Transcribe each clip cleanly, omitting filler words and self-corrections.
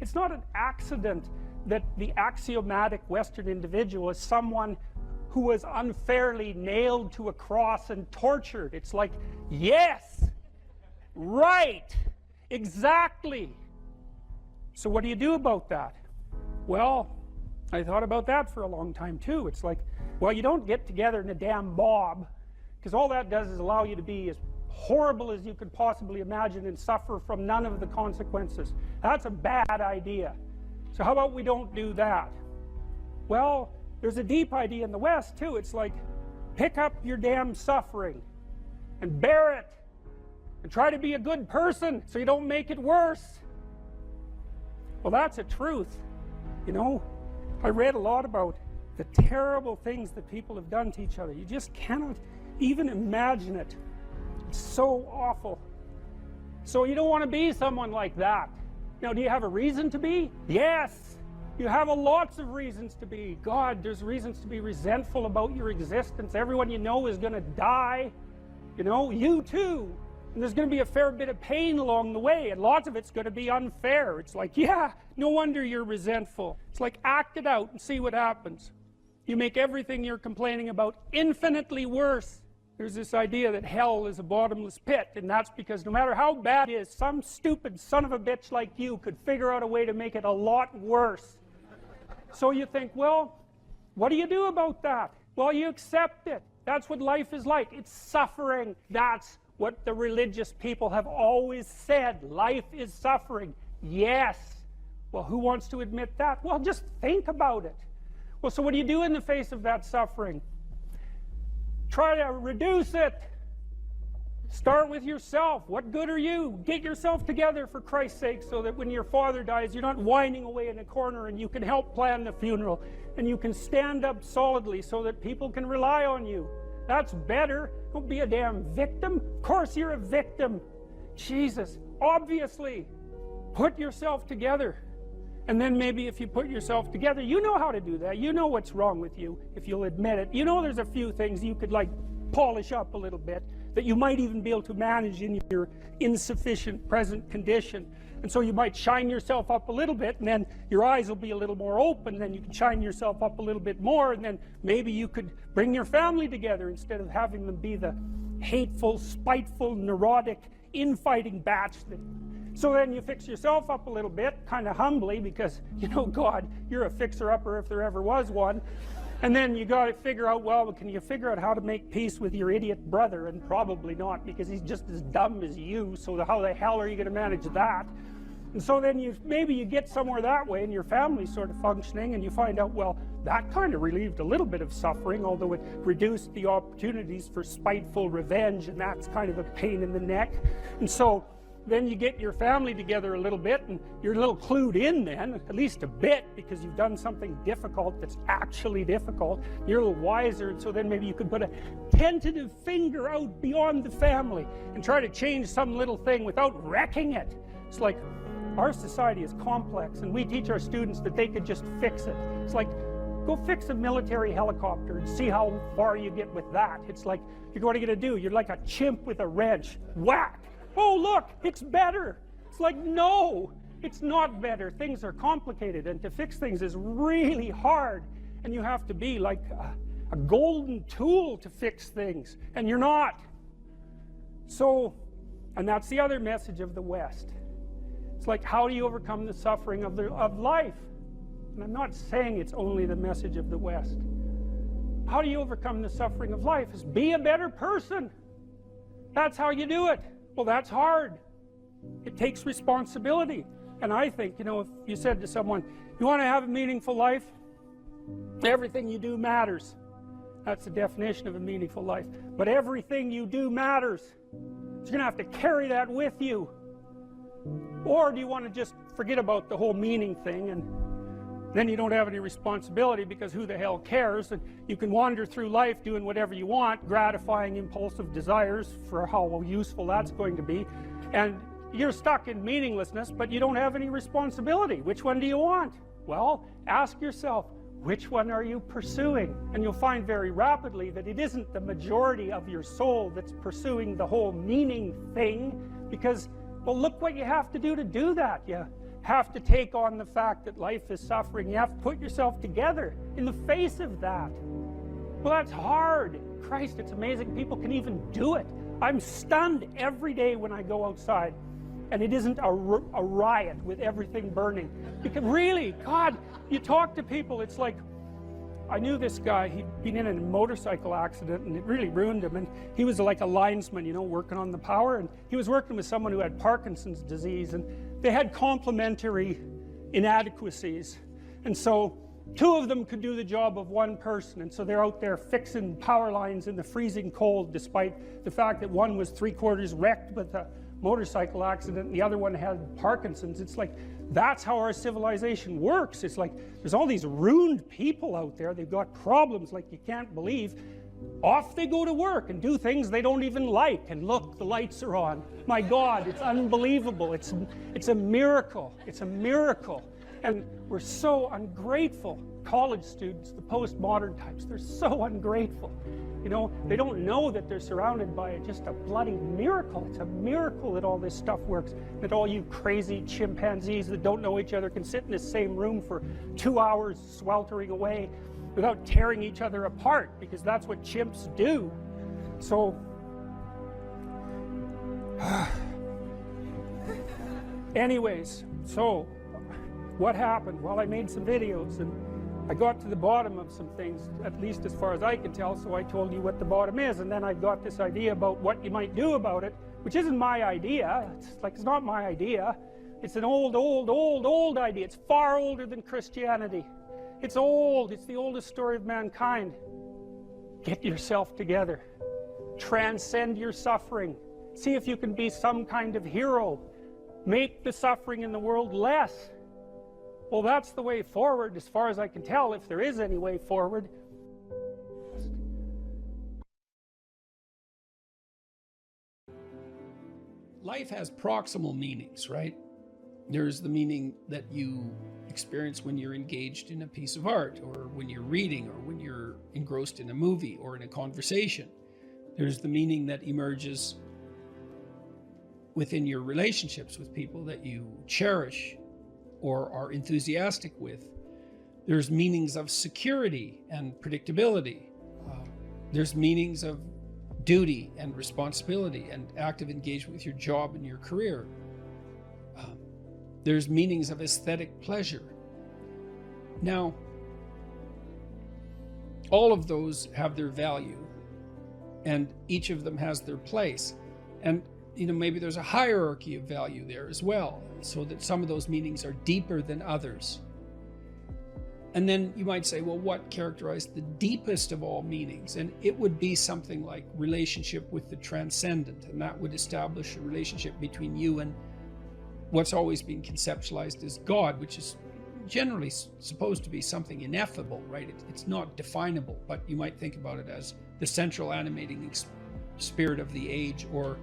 It's not an accident that the axiomatic Western individual is someone who was unfairly nailed to a cross and tortured. It's like, yes, right, exactly. So what do you do about that? Well, I thought about that for a long time too. It's like, well, you don't get together in a damn mob, because all that does is allow you to be as horrible as you could possibly imagine and suffer from none of the consequences. That's a bad idea. So how about we don't do that? Well, there's a deep idea in the West too. It's like, pick up your damn suffering and bear it and try to be a good person so you don't make it worse. Well, that's a truth. You know, I read a lot about the terrible things that people have done to each other. You just cannot even imagine it. It's so awful. So you don't want to be someone like that. Now, do you have a reason to be? Yes. You have lots of reasons to be. God, there's reasons to be resentful about your existence. Everyone you know is going to die. You know, you too. And there's going to be a fair bit of pain along the way, and lots of it's going to be unfair. It's like, yeah, no wonder you're resentful. It's like, act it out and see what happens. You make everything you're complaining about infinitely worse. There's this idea that hell is a bottomless pit, and that's because no matter how bad it is, some stupid son of a bitch like you could figure out a way to make it a lot worse. So you think, well, what do you do about that? Well, you accept it. That's what life is like. It's suffering. That's what the religious people have always said. Life is suffering. Yes. Well, who wants to admit that? Well, just think about it. Well, so what do you do in the face of that suffering? Try to reduce it. Start with yourself. What good are you? Get yourself together, for Christ's sake, so that when your father dies, you're not whining away in a corner, and you can help plan the funeral, and you can stand up solidly so that people can rely on you. That's better. Don't be a damn victim. Of course you're a victim. Jesus, obviously. Put yourself together. And then maybe if you put yourself together, you know how to do that. You know what's wrong with you, if you'll admit it. You know there's a few things you could like polish up a little bit, that you might even be able to manage in your insufficient present condition. And so you might shine yourself up a little bit, and then your eyes will be a little more open, then you can shine yourself up a little bit more, and then maybe you could bring your family together instead of having them be the hateful, spiteful, neurotic, infighting batch that... So then you fix yourself up a little bit, kind of humbly, because, you know, God, you're a fixer-upper if there ever was one. And then you got to figure out, well, can you figure out how to make peace with your idiot brother? And probably not, because he's just as dumb as you, so how the hell are you going to manage that? And so then maybe you get somewhere that way, and your family's sort of functioning, and you find out, well, that kind of relieved a little bit of suffering, although it reduced the opportunities for spiteful revenge, and that's kind of a pain in the neck. And so then you get your family together a little bit, and you're a little clued in then, at least a bit, because you've done something difficult that's actually difficult. You're a little wiser, and so then maybe you could put a tentative finger out beyond the family and try to change some little thing without wrecking it. It's like, our society is complex, and we teach our students that they could just fix it. It's like, go fix a military helicopter and see how far you get with that. It's like, what are you going to do? You're like a chimp with a wrench. Whack! Oh, look, it's better. It's like, no, it's not better. Things are complicated, and to fix things is really hard, and you have to be like a golden tool to fix things, and you're not. So, and that's the other message of the West. It's like, how do you overcome the suffering of life? And I'm not saying it's only the message of the West. How do you overcome the suffering of life? Is be a better person. That's how you do it. Well, that's hard. It takes responsibility. And I think, you know, if you said to someone, you want to have a meaningful life? Everything you do matters. That's the definition of a meaningful life. But everything you do matters. So you're going to have to carry that with you. Or do you want to just forget about the whole meaning thing, and then you don't have any responsibility, because who the hell cares, and you can wander through life doing whatever you want, gratifying impulsive desires for how useful that's going to be, and you're stuck in meaninglessness, but you don't have any responsibility. Which one do you want? Well, ask yourself, which one are you pursuing? And you'll find very rapidly that it isn't the majority of your soul that's pursuing the whole meaning thing, because, well, look what you have to do that. You have to take on the fact that life is suffering. You have to put yourself together in the face of that. Well, that's hard. Christ, it's amazing people can even do it. I'm stunned every day when I go outside and it isn't a riot with everything burning. Because really, God, you talk to people, it's like, I knew this guy, he'd been in a motorcycle accident and it really ruined him, and he was like a linesman, you know, working on the power, and he was working with someone who had Parkinson's disease, and they had complementary inadequacies, and so two of them could do the job of one person, and so they're out there fixing power lines in the freezing cold, despite the fact that one was 3/4 wrecked with a motorcycle accident and the other one had Parkinson's. It's like, that's how our civilization works. It's like, there's all these ruined people out there, they've got problems like you can't believe. Off they go to work and do things they don't even like, and look, the lights are on. My God, it's unbelievable. It's a miracle. It's a miracle. And we're so ungrateful. College students, the postmodern types, they're so ungrateful. You know, they don't know that they're surrounded by just a bloody miracle. It's a miracle that all this stuff works, that all you crazy chimpanzees that don't know each other can sit in the same room for 2 hours sweltering away without tearing each other apart, because that's what chimps do. So anyways, so what happened? Well, I made some videos and I got to the bottom of some things, at least as far as I can tell, so I told you what the bottom is, and then I got this idea about what you might do about it, which isn't my idea. It's not my idea. It's an old idea. It's far older than Christianity. It's old. It's the oldest story of mankind. Get yourself together. Transcend your suffering. See if you can be some kind of hero. Make the suffering in the world less. Well, that's the way forward, as far as I can tell, if there is any way forward. Life has proximal meanings, right? There's the meaning that you experience when you're engaged in a piece of art, or when you're reading, or when you're engrossed in a movie or in a conversation. There's the meaning that emerges within your relationships with people that you cherish or are enthusiastic with. There's meanings of security and predictability. There's meanings of duty and responsibility and active engagement with your job and your career. There's meanings of aesthetic pleasure. Now, all of those have their value, and each of them has their place. And you know, maybe there's a hierarchy of value there as well, so that some of those meanings are deeper than others. And then you might say, well, what characterized the deepest of all meanings? And it would be something like relationship with the transcendent, and that would establish a relationship between you and what's always been conceptualized as God, which is generally supposed to be something ineffable, right? It's not definable, but you might think about it as the central animating spirit of the age, or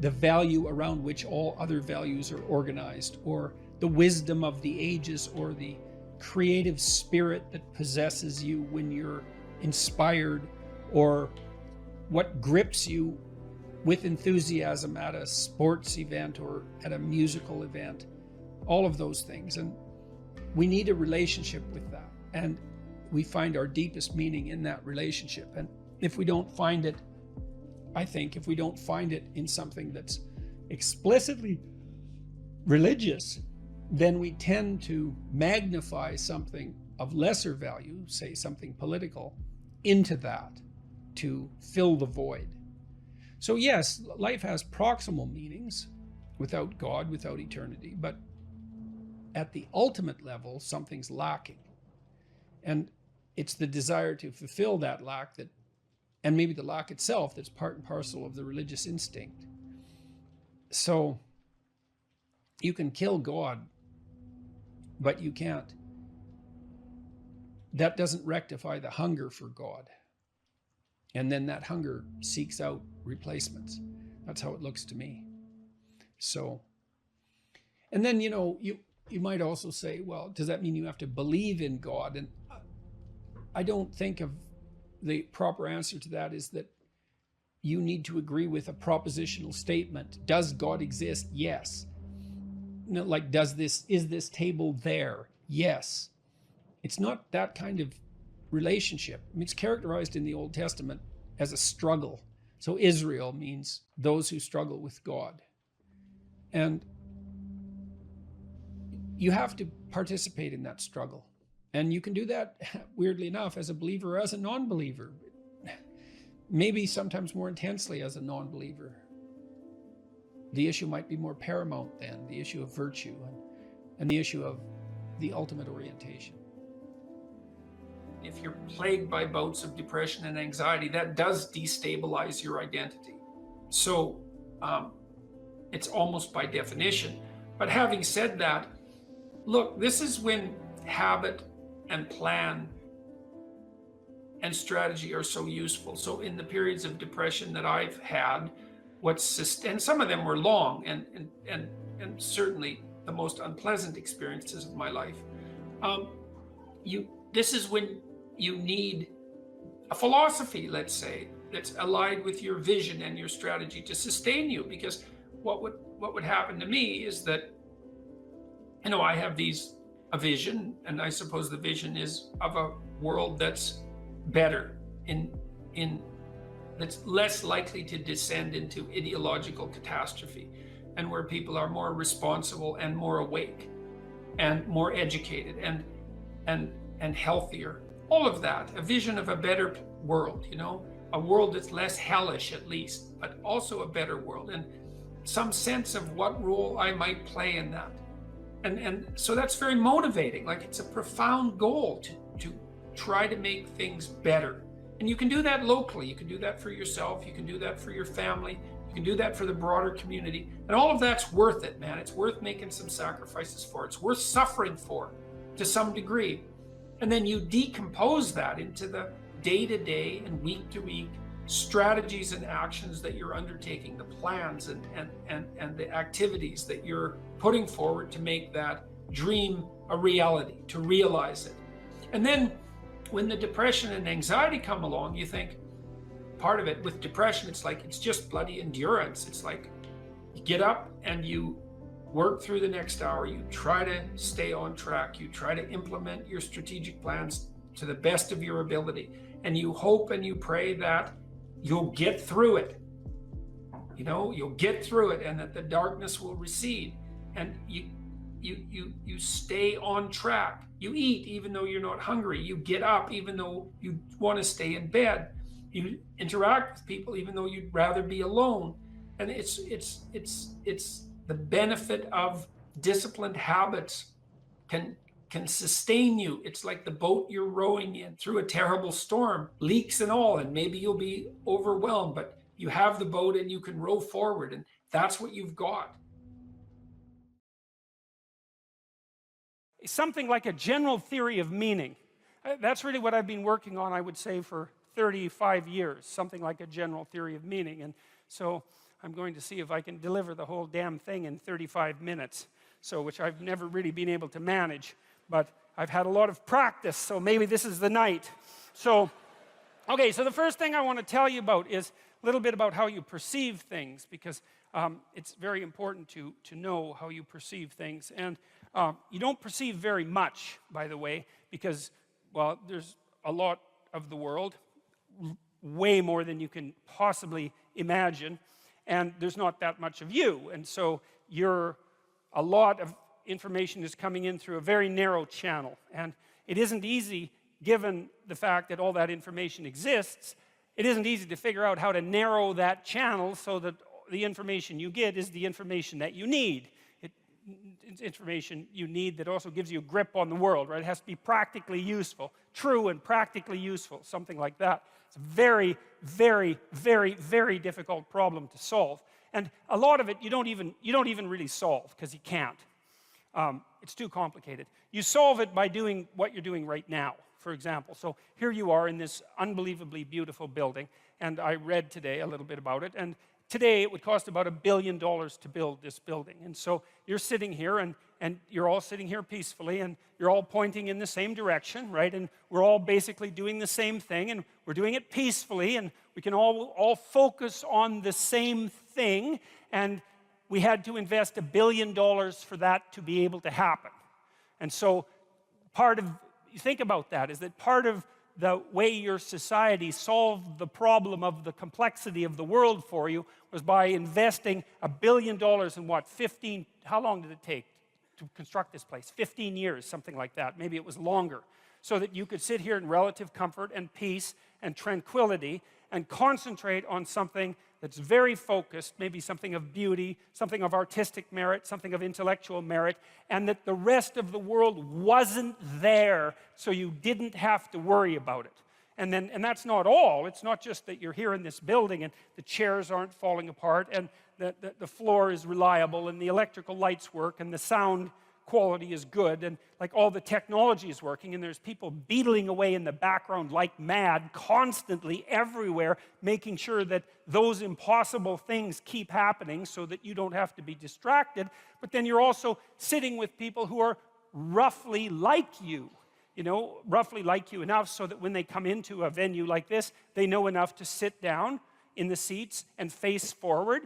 the value around which all other values are organized, or the wisdom of the ages, or the creative spirit that possesses you when you're inspired, or what grips you with enthusiasm at a sports event or at a musical event. All of those things. And we need a relationship with that. And we find our deepest meaning in that relationship. And if we don't find it, I think if we don't find it in something that's explicitly religious, then we tend to magnify something of lesser value, say something political, into that to fill the void. So yes, life has proximal meanings without God, without eternity, but at the ultimate level, something's lacking. And it's the desire to fulfill that lack that, and maybe the lack itself, that's part and parcel of the religious instinct. So you can kill God, but you can't. That doesn't rectify the hunger for God. And then that hunger seeks out replacements. That's how it looks to me. So, and then, you know, you might also say, well, does that mean you have to believe in God? And I don't think of the proper answer to that is that you need to agree with a propositional statement. Does God exist? Yes. like, is this table there? Yes. It's not that kind of relationship. I mean, it's characterized in the Old Testament as a struggle. So Israel means those who struggle with God. And you have to participate in that struggle. And you can do that, weirdly enough, as a believer or as a non-believer. Maybe sometimes more intensely as a non-believer. The issue might be more paramount then, the issue of virtue and the issue of the ultimate orientation. If you're plagued by bouts of depression and anxiety, that does destabilize your identity. So it's almost by definition. But having said that, look, this is when habit and plan and strategy are so useful. So in the periods of depression that I've had, and some of them were long and certainly the most unpleasant experiences of my life. This is when you need a philosophy, let's say, that's allied with your vision and your strategy to sustain you. Because what would happen to me is that, I have a vision, and I suppose the vision is of a world that's better, that's less likely to descend into ideological catastrophe, and where people are more responsible and more awake and more educated and healthier. All of that, a vision of a better world, a world that's less hellish at least, but also a better world, and some sense of what role I might play in that. And so that's very motivating. Like, it's a profound goal to try to make things better. And you can do that locally. You can do that for yourself. You can do that for your family. You can do that for the broader community. And all of that's worth it, man. It's worth making some sacrifices for. It's worth suffering for to some degree. And then you decompose that into the day-to-day and week-to-week strategies and actions that you're undertaking, the plans and the activities that you're putting forward to make that dream a reality, to realize it. And then when the depression and anxiety come along, you think, part of it with depression, it's just bloody endurance. It's like you get up and you work through the next hour, you try to stay on track, you try to implement your strategic plans to the best of your ability, and you hope and you pray that you'll get through it. You'll get through it, and that the darkness will recede, and you stay on track. You eat even though you're not hungry. You get up even though you want to stay in bed. You interact with people even though you'd rather be alone. And it's the benefit of disciplined habits can sustain you. It's like the boat you're rowing in through a terrible storm, leaks and all, and maybe you'll be overwhelmed, but you have the boat and you can row forward, and that's what you've got. Something like a general theory of meaning. That's really what I've been working on, I would say, for 35 years, something like a general theory of meaning. And so I'm going to see if I can deliver the whole damn thing in 35 minutes, which I've never really been able to manage. But I've had a lot of practice, so maybe this is the night. Okay, so the first thing I want to tell you about is a little bit about how you perceive things, because it's very important to know how you perceive things. And you don't perceive very much, by the way, because, well, there's a lot of the world, way more than you can possibly imagine, and there's not that much of you. And so a lot of information is coming in through a very narrow channel, and it isn't easy, given the fact that all that information exists. It isn't easy to figure out how to narrow that channel so that the information you get is the information that you need. It's information you need that also gives you a grip on the world, right? It has to be practically useful, true and practically useful, something like that. It's a very, very, very, very difficult problem to solve, and a lot of it you don't even really solve, because you can't. It's too complicated. You solve it by doing what you're doing right now, for example. So here you are in this unbelievably beautiful building, and I read today a little bit about it, and today it would cost about $1 billion to build this building. And so you're sitting here, and you're all sitting here peacefully, and you're all pointing in the same direction, right? And we're all basically doing the same thing, and we're doing it peacefully, and we can all focus on the same thing. And we had to invest $1 billion for that to be able to happen. And so think about that, is that part of the way your society solved the problem of the complexity of the world for you was by investing $1 billion in what, how long did it take to construct this place? 15 years, something like that. Maybe it was longer. So that you could sit here in relative comfort and peace and tranquility and concentrate on something that's very focused, maybe something of beauty, something of artistic merit, something of intellectual merit, and that the rest of the world wasn't there, so you didn't have to worry about it. And that's not all. It's not just that you're here in this building and the chairs aren't falling apart and the floor is reliable and the electrical lights work and the sound quality is good and like all the technology is working and there's people beetling away in the background like mad constantly everywhere, making sure that those impossible things keep happening so that you don't have to be distracted. But then you're also sitting with people who are roughly like you, roughly like you enough so that when they come into a venue like this, they know enough to sit down in the seats and face forward.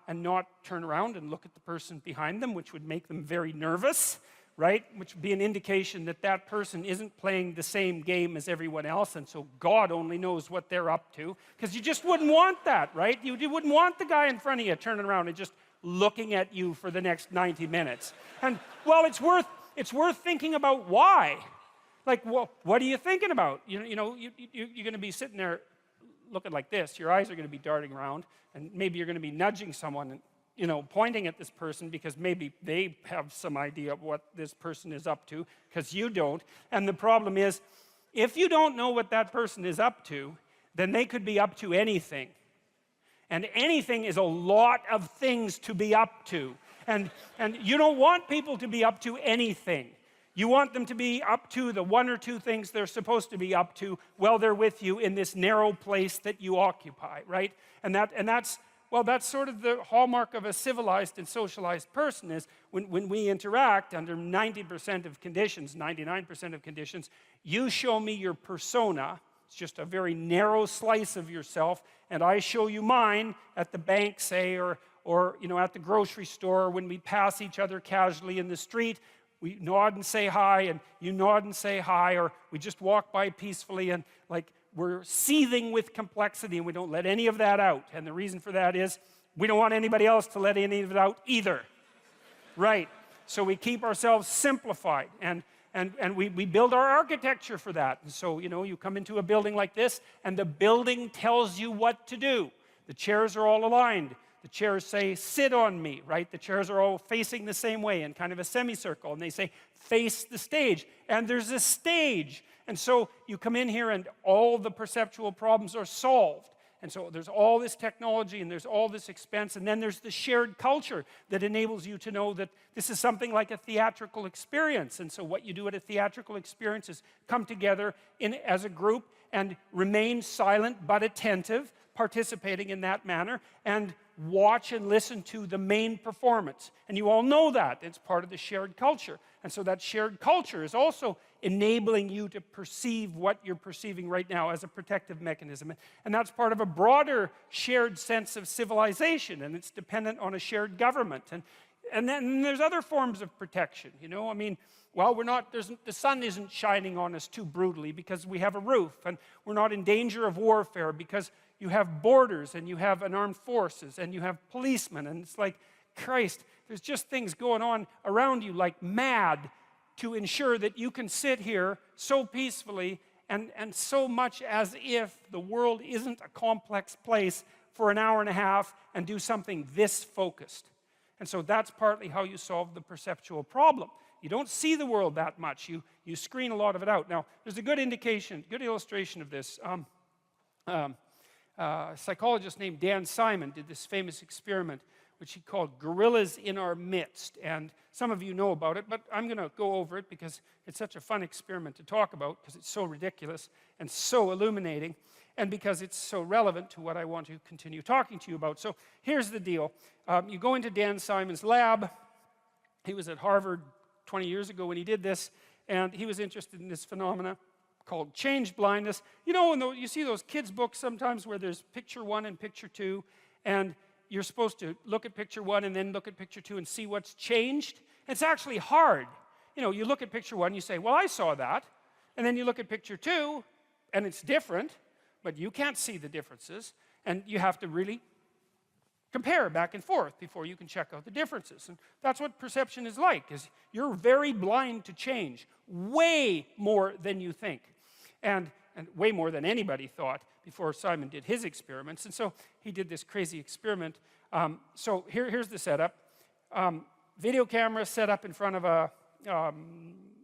And not turn around and look at the person behind them, which would make them very nervous, right? Which would be an indication that that person isn't playing the same game as everyone else, and so God only knows what they're up to. Because you just wouldn't want that, right? You wouldn't want the guy in front of you turning around and just looking at you for the next 90 minutes. And, well, it's worth thinking about why. Like, well, what are you thinking about? You're going to be sitting there looking like this. Your eyes are going to be darting around, and maybe you're going to be nudging someone and pointing at this person because maybe they have some idea of what this person is up to because you don't. And the problem is, if you don't know what that person is up to, then they could be up to anything. And anything is a lot of things to be up to. And you don't want people to be up to anything. You want them to be up to the one or two things they're supposed to be up to while they're with you in this narrow place that you occupy, right? And that's sort of the hallmark of a civilized and socialized person is when we interact under 90% of conditions, 99% of conditions, you show me your persona. It's just a very narrow slice of yourself, and I show you mine at the bank, say, or at the grocery store when we pass each other casually in the street. We nod and say hi, and you nod and say hi, or we just walk by peacefully, and like we're seething with complexity, and we don't let any of that out. And the reason for that is we don't want anybody else to let any of it out either. Right? So we keep ourselves simplified, and we build our architecture for that. And so, you come into a building like this, and the building tells you what to do. The chairs are all aligned. The chairs say, sit on me, right? The chairs are all facing the same way in kind of a semicircle, and they say, face the stage. And there's a stage. And so you come in here and all the perceptual problems are solved. And so there's all this technology and there's all this expense, and then there's the shared culture that enables you to know that this is something like a theatrical experience. And so what you do at a theatrical experience is come together as a group and remain silent but attentive, participating in that manner, and watch and listen to the main performance. And you all know that. It's part of the shared culture. And so that shared culture is also enabling you to perceive what you're perceiving right now as a protective mechanism. And that's part of a broader shared sense of civilization, and it's dependent on a shared government. And then there's other forms of protection, I mean, well, the sun isn't shining on us too brutally because we have a roof, and we're not in danger of warfare because you have borders, and you have an armed forces, and you have policemen, and it's like, Christ, there's just things going on around you like mad to ensure that you can sit here so peacefully and so much as if the world isn't a complex place for an hour and a half and do something this focused. And so that's partly how you solve the perceptual problem. You don't see the world that much. You screen a lot of it out. Now, there's a good illustration of this. A psychologist named Dan Simon did this famous experiment which he called Gorillas in Our Midst. And some of you know about it, but I'm going to go over it because it's such a fun experiment to talk about because it's so ridiculous and so illuminating and because it's so relevant to what I want to continue talking to you about. So here's the deal. You go into Dan Simon's lab. He was at Harvard 20 years ago when he did this, and he was interested in this phenomena called change blindness. You see those kids' books sometimes where there's picture 1 and picture 2, and you're supposed to look at picture 1 and then look at picture 2 and see what's changed. It's actually hard. You know, you look at picture 1, you say, well, I saw that. And then you look at picture 2, and it's different, but you can't see the differences. And you have to really compare back and forth before you can check out the differences. And that's what perception is like, is you're very blind to change, way more than you think. And way more than anybody thought before Simon did his experiments. And so he did this crazy experiment. So here's the setup. Video camera set up in front of a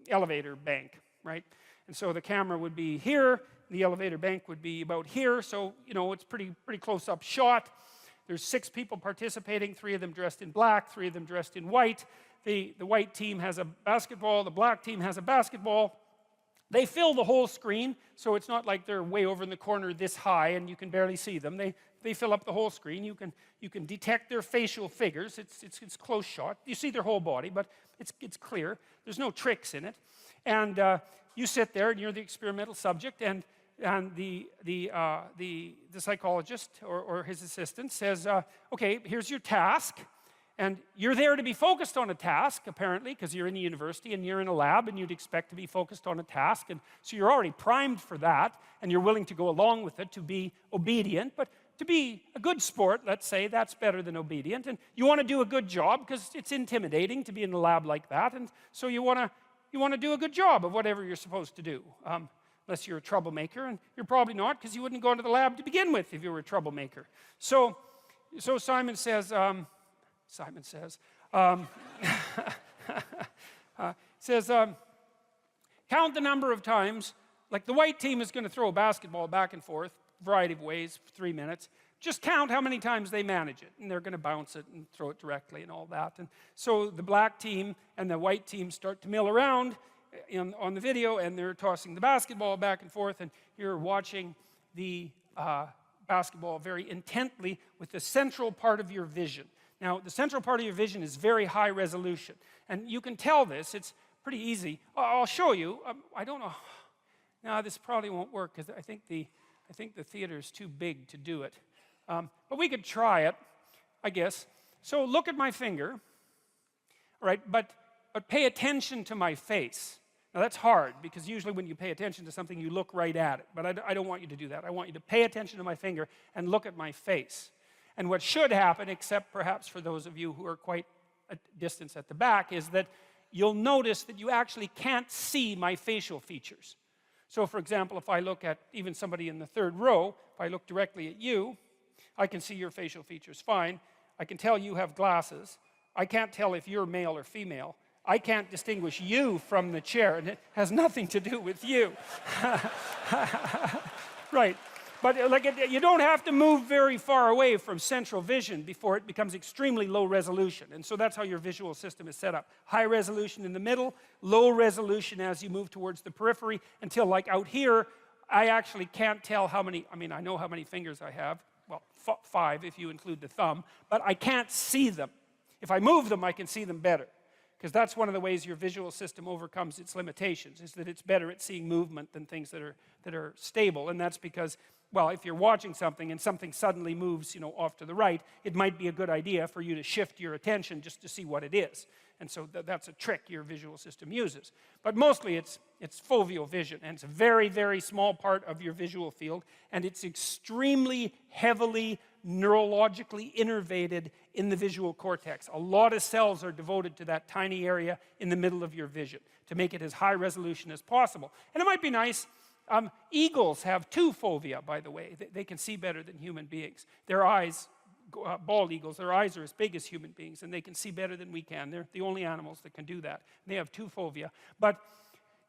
elevator bank, right? And so the camera would be here, the elevator bank would be about here, so you know it's pretty close-up shot. There's 6 people participating, 3 of them dressed in black, 3 of them dressed in white. The white team has a basketball, the black team has a basketball. They fill the whole screen, so it's not like they're way over in the corner this high and you can barely see them. They fill up the whole screen. You can detect their facial figures. It's close shot. You see their whole body, but it's clear. There's no tricks in it. And you sit there and you're the experimental subject, and the psychologist or his assistant says, okay, here's your task. And you're there to be focused on a task, apparently, because you're in a university and you're in a lab and you'd expect to be focused on a task. And so you're already primed for that, and you're willing to go along with it to be obedient. But to be a good sport, let's say, that's better than obedient. And you want to do a good job because it's intimidating to be in a lab like that. And so you want to do a good job of whatever you're supposed to do. Unless you're a troublemaker, and you're probably not, because you wouldn't go into the lab to begin with if you were a troublemaker. So Simon says, count the number of times, like the white team is going to throw a basketball back and forth, variety of ways, for 3 minutes. Just count how many times they manage it, and they're going to bounce it and throw it directly and all that. And so the black team and the white team start to mill around on the video, and they're tossing the basketball back and forth, and you're watching the basketball very intently with the central part of your vision. Now, the central part of your vision is very high resolution, and you can tell this. It's pretty easy. I'll show you. I don't know. No, this probably won't work because I think the theater is too big to do it. But we could try it, I guess. So look at my finger, all right? But pay attention to my face. Now that's hard, because usually when you pay attention to something, you look right at it. But I don't want you to do that. I want you to pay attention to my finger and look at my face. And what should happen, except perhaps for those of you who are quite a distance at the back, is that you'll notice that you actually can't see my facial features. So for example, if I look at even somebody in the 3rd row, if I look directly at you, I can see your facial features fine. I can tell you have glasses. I can't tell if you're male or female. I can't distinguish you from the chair, and it has nothing to do with you. Right. But you don't have to move very far away from central vision before it becomes extremely low resolution. And so that's how your visual system is set up. High resolution in the middle, low resolution as you move towards the periphery, until like out here, I actually can't tell how many, I know how many fingers I have. Well, 5 if you include the thumb, but I can't see them. If I move them, I can see them better. Because that's one of the ways your visual system overcomes its limitations, is that it's better at seeing movement than things that are stable. And that's because, well, if you're watching something and something suddenly moves, off to the right, it might be a good idea for you to shift your attention just to see what it is. And so that's a trick your visual system uses. But mostly it's foveal vision, and it's a very, very small part of your visual field, and it's extremely heavily neurologically innervated in the visual cortex. A lot of cells are devoted to that tiny area in the middle of your vision to make it as high resolution as possible. And it might be nice. Eagles have 2 fovea, by the way. They can see better than human beings. Their eyes, bald eagles, their eyes are as big as human beings, and they can see better than we can. They're the only animals that can do that. They have 2 fovea. But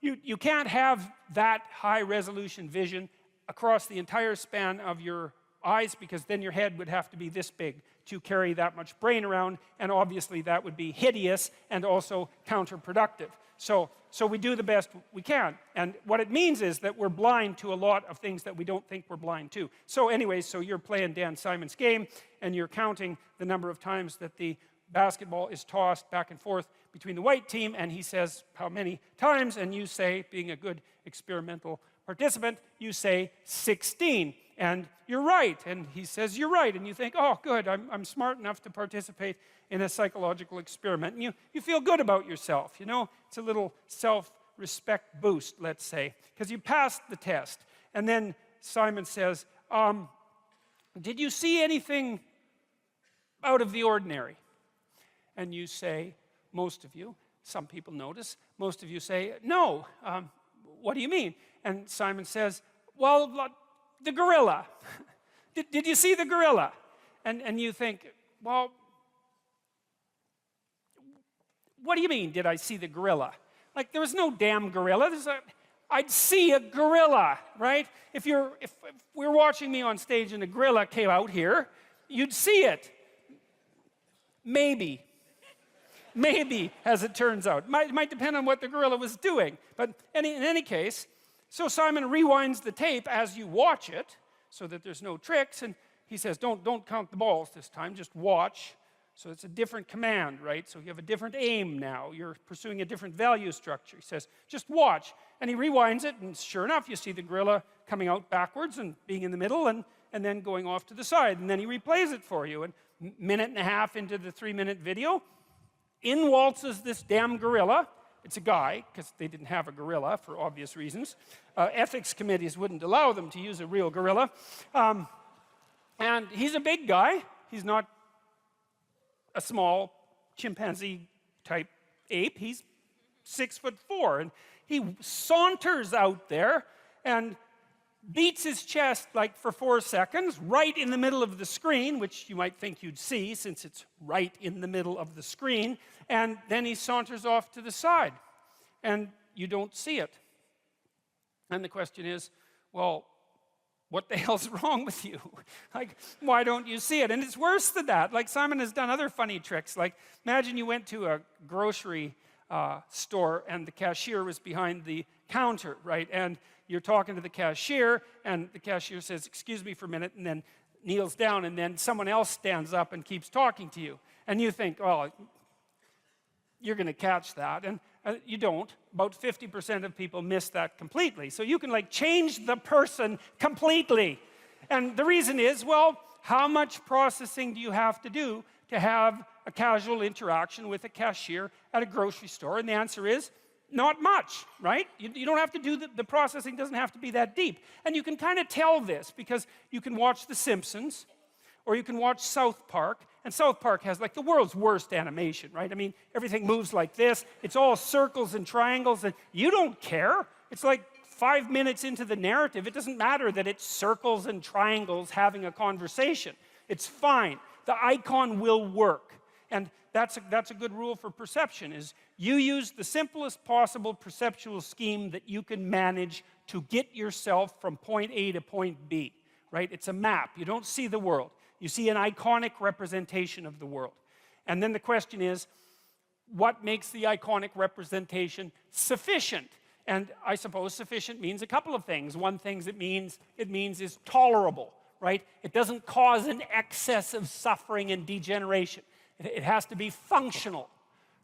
you can't have that high resolution vision across the entire span of your eyes, because then your head would have to be this big to carry that much brain around, and obviously that would be hideous and also counterproductive. So we do the best we can, and what it means is that we're blind to a lot of things that we don't think we're blind to. So anyways, so you're playing Dan Simon's game, and you're counting the number of times that the basketball is tossed back and forth between the white team, and he says how many times, and you say, being a good experimental participant, you say 16. and you're right. And he says you're right. And you think, oh, good, I'm smart enough to participate in a psychological experiment. And you feel good about yourself. You know, it's a little self-respect boost, let's say, because you passed the test. And then Simon says, did you see anything out of the ordinary? And you say, most of you, some people notice, most of you say, no. What do you mean? And Simon says, well, the gorilla. Did you see the gorilla? And you think, well, what do you mean, did I see the gorilla? Like, there was no damn gorilla. I'd see a gorilla, right? If we're watching me on stage and a gorilla came out here, you'd see it. Maybe, as it turns out. It might depend on what the gorilla was doing. But in any case, so Simon rewinds the tape as you watch it, so that there's no tricks, and he says, don't count the balls this time, just watch. So it's a different command, right? So you have a different aim now. You're pursuing a different value structure. He says, just watch. And he rewinds it, and sure enough, you see the gorilla coming out backwards and being in the middle, and then going off to the side. And then he replays it for you. And minute and a half into the 3-minute video, in waltzes this damn gorilla. It's a guy, because they didn't have a gorilla for obvious reasons. Ethics committees wouldn't allow them to use a real gorilla. And he's a big guy. He's not a small chimpanzee-type ape. He's 6'4", and he saunters out there and beats his chest like for 4 seconds, right in the middle of the screen, which you might think you'd see since it's right in the middle of the screen, and then he saunters off to the side, and you don't see it. And the question is, well, what the hell's wrong with you? Like, why don't you see it? And it's worse than that. Like, Simon has done other funny tricks. Like, imagine you went to a grocery store and the cashier was behind the counter, right? And you're talking to the cashier, and the cashier says, excuse me for a minute, and then kneels down, and then someone else stands up and keeps talking to you. And you think, oh, you're going to catch that. And you don't. About 50% of people miss that completely. So you can, like, change the person completely. And the reason is, well, how much processing do you have to do to have a casual interaction with a cashier at a grocery store? And the answer is, not much, right? You don't have to do the processing doesn't have to be that deep. And you can kind of tell this because you can watch The Simpsons, or you can watch South Park, and South Park has like the world's worst animation, right? I mean, everything moves like this. It's all circles and triangles, and you don't care. It's like 5 minutes into the narrative. It doesn't matter that it's circles and triangles having a conversation. It's fine. The icon will work. And that's a good rule for perception, is you use the simplest possible perceptual scheme that you can manage to get yourself from point A to point B, right? It's a map. You don't see the world. You see an iconic representation of the world. And then the question is, what makes the iconic representation sufficient? And I suppose sufficient means a couple of things. One thing it means is tolerable, right? It doesn't cause an excess of suffering and degeneration. It has to be functional,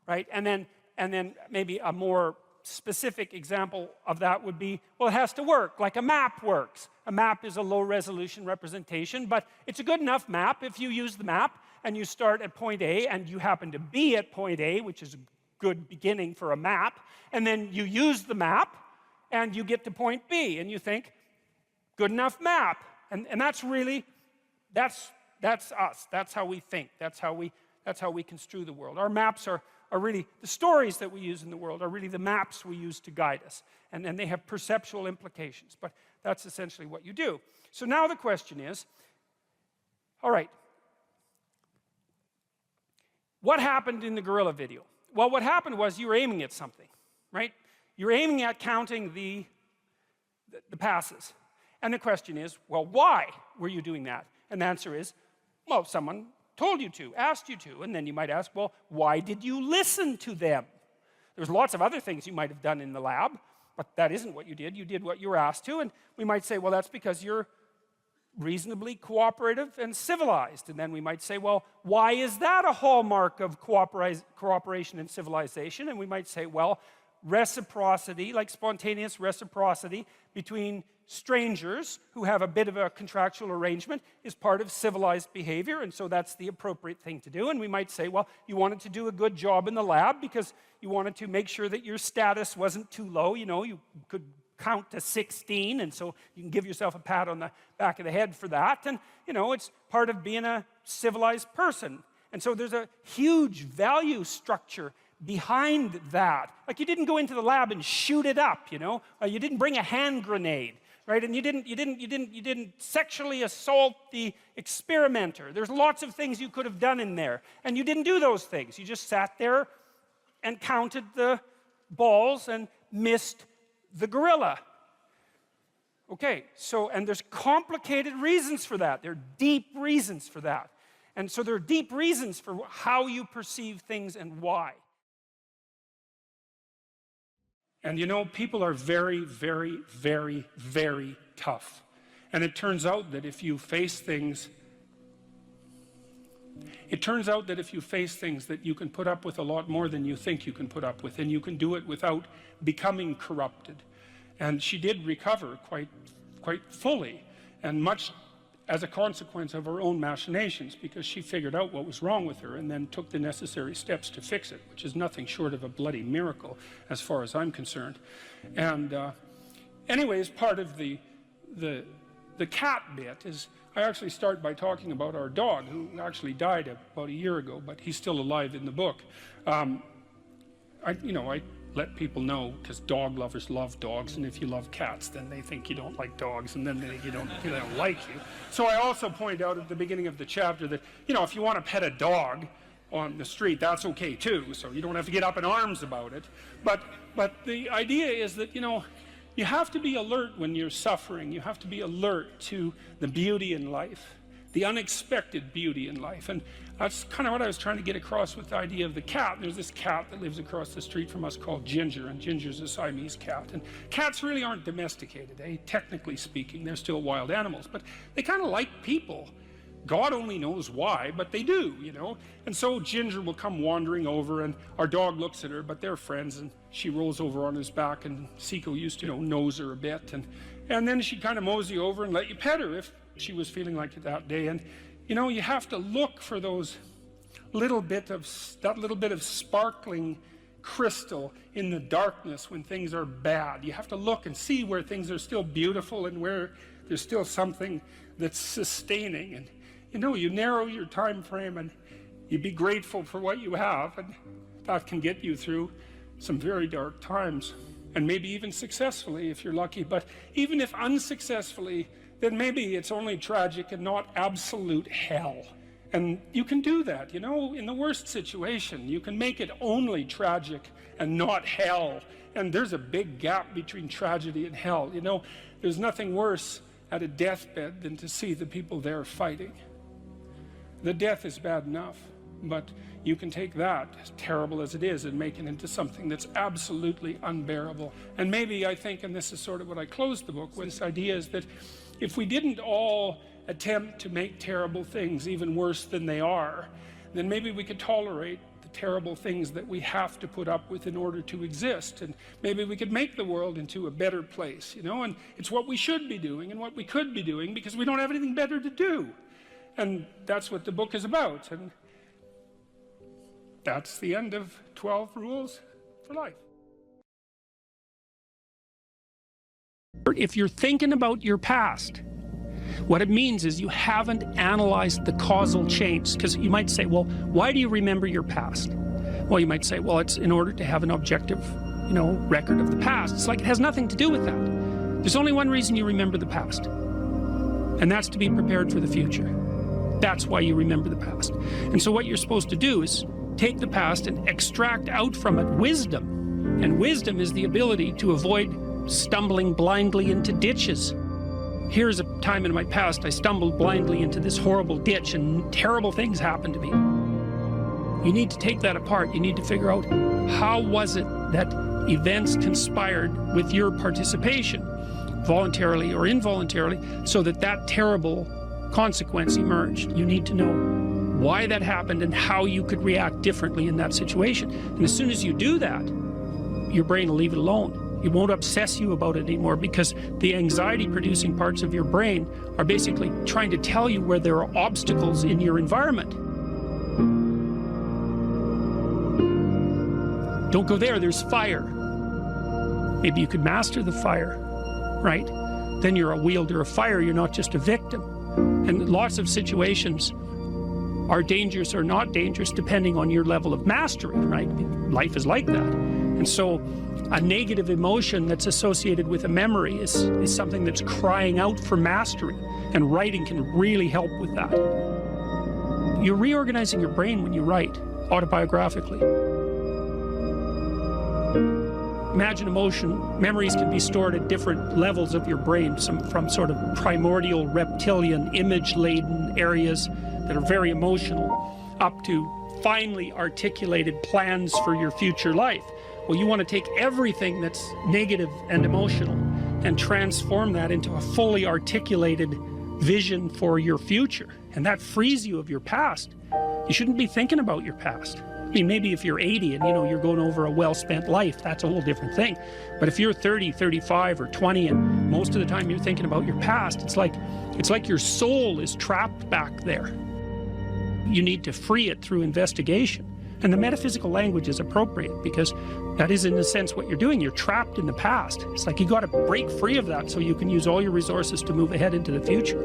right? And then maybe a more specific example of that would be, well, it has to work, like a map works. A map is a low-resolution representation, but it's a good enough map if you use the map and you start at point A and you happen to be at point A, which is a good beginning for a map, and then you use the map and you get to point B, and you think, good enough map. And that's really, that's us. That's how we think. That's how we construe the world. Our maps are really, the stories that we use in the world are really the maps we use to guide us. And they have perceptual implications. But that's essentially what you do. So now the question is, all right, what happened in the gorilla video? Well, what happened was you were aiming at something, right? You're aiming at counting the passes. And the question is, well, why were you doing that? And the answer is, well, someone told you to, asked you to. And then you might ask, well, why did you listen to them? There's lots of other things you might have done in the lab, but that isn't what you did. You did what you were asked to. And we might say, well, that's because you're reasonably cooperative and civilized. And then we might say, well, why is that a hallmark of cooperation and civilization? And we might say, well, reciprocity, like spontaneous reciprocity between strangers who have a bit of a contractual arrangement is part of civilized behavior, and so that's the appropriate thing to do. And we might say, well, you wanted to do a good job in the lab because you wanted to make sure that your status wasn't too low. You know, you could count to 16, and so you can give yourself a pat on the back of the head for that. And, you know, it's part of being a civilized person. And so there's a huge value structure behind that. Like, you didn't go into the lab and shoot it up, you know. You didn't bring a hand grenade, right? And you didn't sexually assault the experimenter. There's lots of things you could have done in there, and you didn't do those things. You just sat there and counted the balls and missed the gorilla. Okay, so, and there's complicated reasons for that. There are deep reasons for that. And so there are deep reasons for how you perceive things and why. And you know, people are very, very, very, very tough. And it turns out that if you face things, that you can put up with a lot more than you think you can put up with, and you can do it without becoming corrupted. And she did recover quite fully, and much as a consequence of her own machinations, because she figured out what was wrong with her and then took the necessary steps to fix it, which is nothing short of a bloody miracle as far as I'm concerned. And anyways, part of the cat bit is, I actually start by talking about our dog, who actually died about a year ago, but he's still alive in the book. I let people know, because dog lovers love dogs, and if you love cats, then they think you don't like dogs, and then they don't like you. So I also point out at the beginning of the chapter that, you know, if you want to pet a dog on the street, that's okay too, so you don't have to get up in arms about it. But the idea is that, you know, you have to be alert when you're suffering. You have to be alert to the beauty in life, the unexpected beauty in life. And that's kind of what I was trying to get across with the idea of the cat. There's this cat that lives across the street from us called Ginger, and Ginger's a Siamese cat. And cats really aren't domesticated, technically speaking. They're still wild animals, but they kind of like people. God only knows why, but they do, you know. And so Ginger will come wandering over, and our dog looks at her, but they're friends, and she rolls over on his back, and Seiko used to, nose her a bit, and then she'd kind of mosey over and let you pet her if she was feeling like it that day. And, you know, you have to look for those that little bit of sparkling crystal in the darkness when things are bad. You have to look and see where things are still beautiful and where there's still something that's sustaining. And, you know, you narrow your time frame and you be grateful for what you have, and that can get you through some very dark times, and maybe even successfully if you're lucky. But even if unsuccessfully, then maybe it's only tragic and not absolute hell. And you can do that, you know, in the worst situation. You can make it only tragic and not hell. And there's a big gap between tragedy and hell. You know, there's nothing worse at a deathbed than to see the people there fighting. The death is bad enough, but you can take that, as terrible as it is, and make it into something that's absolutely unbearable. And maybe, I think, and this is sort of what I closed the book with, this idea is that if we didn't all attempt to make terrible things even worse than they are, then maybe we could tolerate the terrible things that we have to put up with in order to exist, and maybe we could make the world into a better place, you know. And it's what we should be doing and what we could be doing, because we don't have anything better to do. And that's what the book is about. And that's the end of 12 Rules for Life. If you're thinking about your past, what it means is you haven't analyzed the causal chains. Because you might say, well, why do you remember your past? Well, you might say, well, it's in order to have an objective, record of the past. It's like it has nothing to do with that. There's only one reason you remember the past, and that's to be prepared for the future. That's why you remember the past. And so what you're supposed to do is take the past and extract out from it wisdom. And wisdom is the ability to avoid stumbling blindly into ditches. Here's a time in my past I stumbled blindly into this horrible ditch and terrible things happened to me. You need to take that apart. You need to figure out, how was it that events conspired with your participation, voluntarily or involuntarily, so that that terrible consequence emerged. You need to know why that happened and how you could react differently in that situation. And as soon as you do that, your brain will leave it alone. It won't obsess you about it anymore, because the anxiety-producing parts of your brain are basically trying to tell you where there are obstacles in your environment. Don't go there, there's fire. Maybe you could master the fire, right? Then you're a wielder of fire, you're not just a victim. And lots of situations are dangerous or not dangerous depending on your level of mastery, right? Life is like that. And so a negative emotion that's associated with a memory is something that's crying out for mastery, and writing can really help with that. You're reorganizing your brain when you write autobiographically. Imagine emotion, memories can be stored at different levels of your brain, from sort of primordial, reptilian, image-laden areas that are very emotional, up to finely articulated plans for your future life. Well, you want to take everything that's negative and emotional and transform that into a fully articulated vision for your future. And that frees you of your past. You shouldn't be thinking about your past. I mean, maybe if you're 80 and you're going over a well-spent life, that's a whole different thing. But if you're 30, 35, or 20, and most of the time you're thinking about your past, it's like your soul is trapped back there. You need to free it through investigation. And the metaphysical language is appropriate, because that is, in a sense, what you're doing. You're trapped in the past. It's like you got to break free of that so you can use all your resources to move ahead into the future.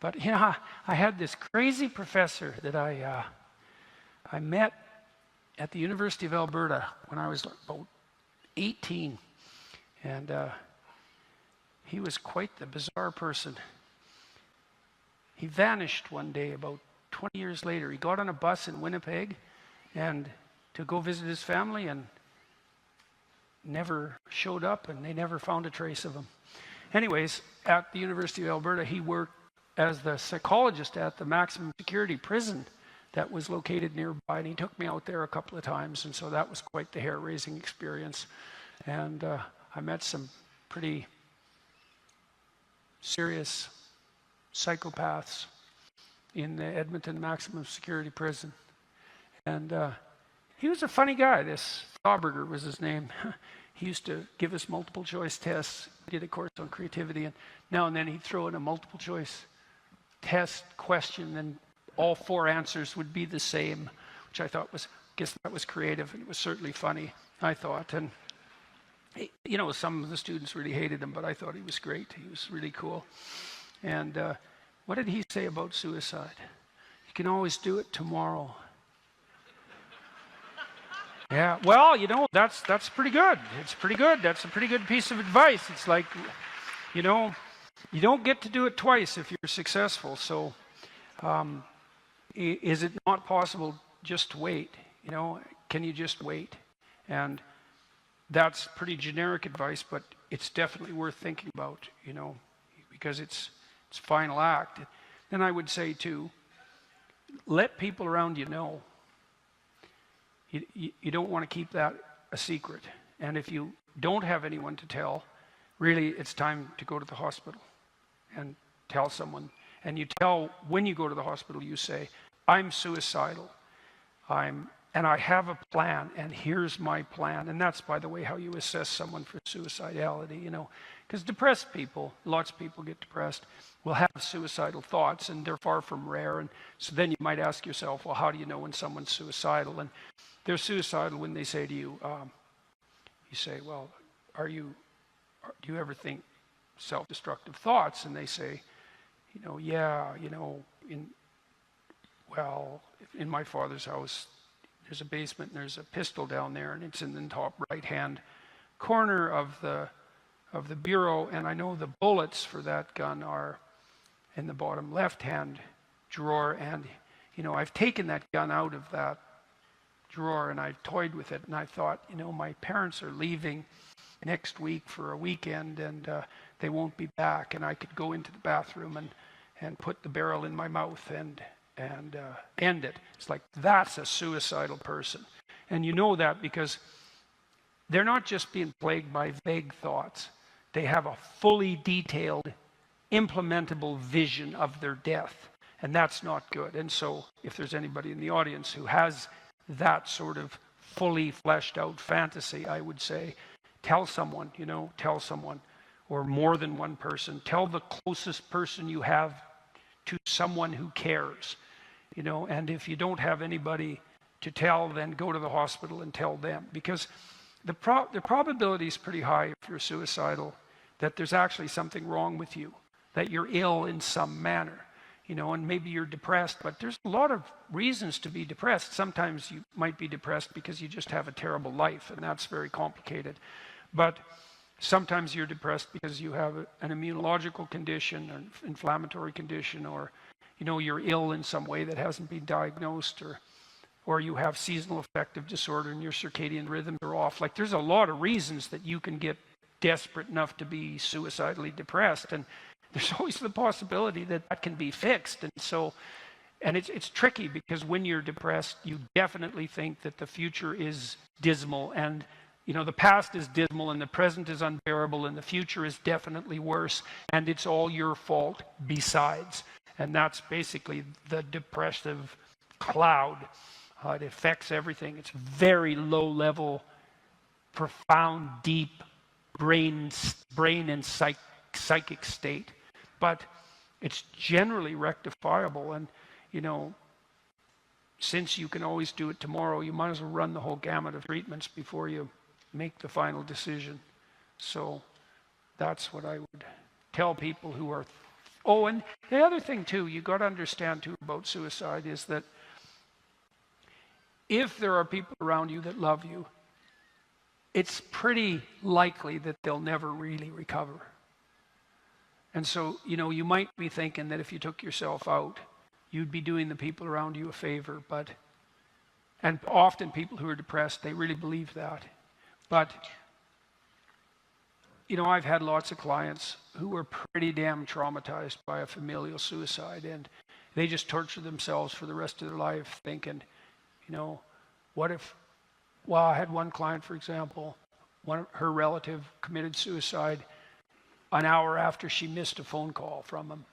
But I had this crazy professor that I met at the University of Alberta when I was about 18, and he was quite the bizarre person. He vanished one day about 20 years later. He got on a bus in Winnipeg and to go visit his family, and never showed up, and they never found a trace of him. Anyways, at the University of Alberta, he worked as the psychologist at the maximum security prison that was located nearby, and he took me out there a couple of times, and so that was quite the hair-raising experience. And I met some pretty serious psychopaths in the Edmonton maximum security prison. And he was a funny guy. This Thauberger was his name. He used to give us multiple choice tests. He did a course on creativity, and now and then he'd throw in a multiple choice test question, and all 4 answers would be the same, which I thought was, guess that was creative, and it was certainly funny, I thought. And some of the students really hated him, but I thought he was great. He was really cool. And what did he say about suicide? You can always do it tomorrow. Yeah, well, that's pretty good. It's pretty good. That's a pretty good piece of advice. It's like, you don't get to do it twice if you're successful. So is it not possible just to wait? Can you just wait? And that's pretty generic advice, but it's definitely worth thinking about, because it's final act. Then I would say too, let people around you know. You don't want to keep that a secret. And if you don't have anyone to tell, really it's time to go to the hospital and tell someone. And you tell, when you go to the hospital, you say, I'm suicidal. And I have a plan, and here's my plan. And that's, by the way, how you assess someone for suicidality, Because depressed people, lots of people get depressed, will have suicidal thoughts, and they're far from rare. And so then you might ask yourself, well, how do you know when someone's suicidal? And they're suicidal when they say to you, you say, well, do you ever think self-destructive thoughts? And they say, yeah, in my father's house, there's a basement and there's a pistol down there, and it's in the top right-hand corner of the bureau, and I know the bullets for that gun are in the bottom left-hand drawer, and I've taken that gun out of that drawer and I've toyed with it, and I thought, my parents are leaving next week for a weekend, and they won't be back, and I could go into the bathroom and put the barrel in my mouth and end it. It's like, that's a suicidal person. And you know that because they're not just being plagued by vague thoughts. they have a fully detailed, implementable vision of their death. And that's not good. And so if there's anybody in the audience who has that sort of fully fleshed out fantasy, I would say, tell someone, tell someone, or more than one person. Tell the closest person you have to someone who cares, and if you don't have anybody to tell, then go to the hospital and tell them. Because the probability is pretty high if you're suicidal that there's actually something wrong with you, that you're ill in some manner. And maybe you're depressed, but there's a lot of reasons to be depressed. Sometimes you might be depressed because you just have a terrible life, and that's very complicated. But sometimes you're depressed because you have an immunological condition, an inflammatory condition, or you're ill in some way that hasn't been diagnosed, or you have seasonal affective disorder and your circadian rhythms are off. Like, there's a lot of reasons that you can get desperate enough to be suicidally depressed, and there's always the possibility that that can be fixed. And it's tricky, because when you're depressed, you definitely think that the future is dismal, and the past is dismal, and the present is unbearable, and the future is definitely worse, and it's all your fault besides. And that's basically the depressive cloud. It affects everything. It's very low level, profound, deep brain and psychic state. But it's generally rectifiable, and since you can always do it tomorrow, you might as well run the whole gamut of treatments before you make the final decision. So that's what I would tell people who are... Oh, and the other thing too, you got to understand too about suicide is that if there are people around you that love you, it's pretty likely that they'll never really recover. And so, you might be thinking that if you took yourself out, you'd be doing the people around you a favor, and often people who are depressed, they really believe that. But, I've had lots of clients who were pretty damn traumatized by a familial suicide, and they just torture themselves for the rest of their life thinking, what if... Well, I had one client, for example, her relative committed suicide an hour after she missed a phone call from him.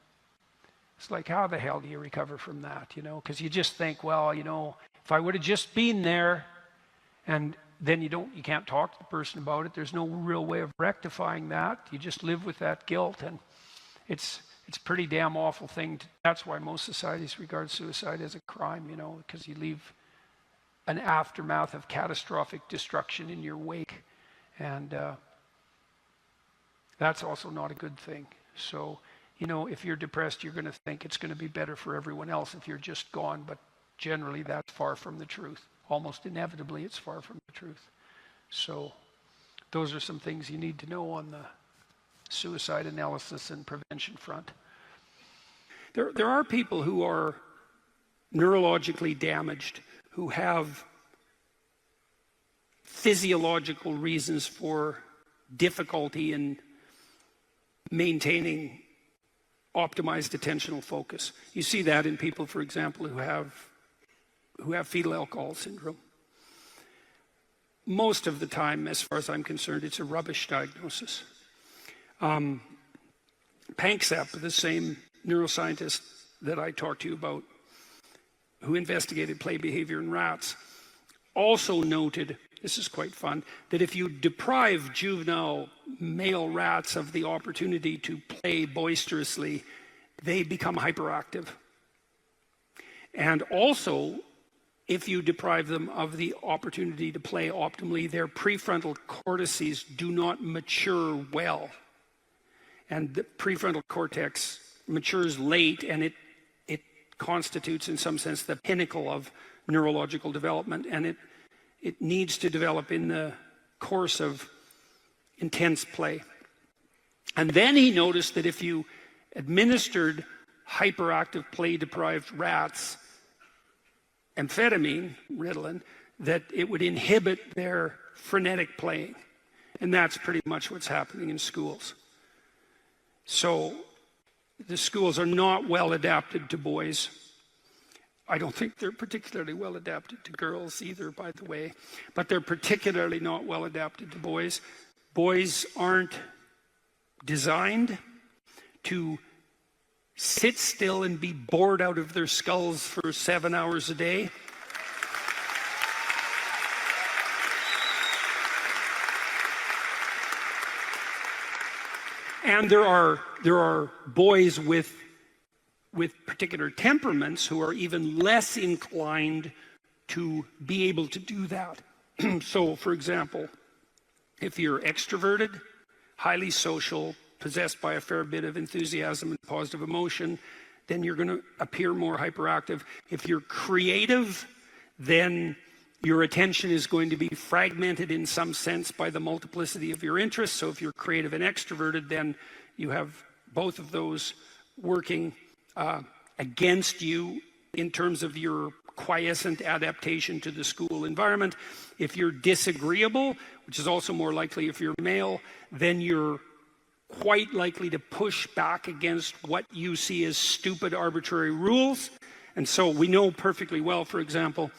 It's like, how the hell do you recover from that, Because you just think, well, if I would have just been there, and then you can't talk to the person about it. There's no real way of rectifying that. You just live with that guilt, and it's a pretty damn awful thing. That's why most societies regard suicide as a crime, because you leave an aftermath of catastrophic destruction in your wake, and that's also not a good thing. So, if you're depressed, you're going to think it's going to be better for everyone else if you're just gone, but generally that's far from the truth. Almost inevitably, it's far from the truth. So, those are some things you need to know on the suicide analysis and prevention front. There are people who are neurologically damaged, who have physiological reasons for difficulty in maintaining optimized attentional focus. You see that in people, for example, who have fetal alcohol syndrome. Most of the time, as far as I'm concerned, it's a rubbish diagnosis. Panksepp, the same neuroscientist that I talked to you about, who investigated play behavior in rats, also noted, this is quite fun, that if you deprive juvenile male rats of the opportunity to play boisterously, they become hyperactive. And also, if you deprive them of the opportunity to play optimally, their prefrontal cortices do not mature well. And the prefrontal cortex matures late, and it constitutes, in some sense, the pinnacle of neurological development, and it needs to develop in the course of intense play. And then he noticed that if you administered hyperactive play-deprived rats amphetamine, Ritalin, that it would inhibit their frenetic playing. And that's pretty much what's happening in schools. So the schools are not well adapted to boys. I don't think they're particularly well adapted to girls either, by the way, but they're particularly not well adapted to boys. Boys aren't designed to sit still and be bored out of their skulls for 7 hours a day. And there are boys with particular temperaments who are even less inclined to be able to do that. So, for example, if you're extroverted, highly social, possessed by a fair bit of enthusiasm and positive emotion, then you're going to appear more hyperactive. If you're creative, then your attention is going to be fragmented in some sense by the multiplicity of your interests. So if you're creative and extroverted, then you have both of those working against you in terms of your quiescent adaptation to the school environment. If you're disagreeable, which is also more likely if you're male, then you're quite likely to push back against what you see as stupid, arbitrary rules. And so we know perfectly well, for example,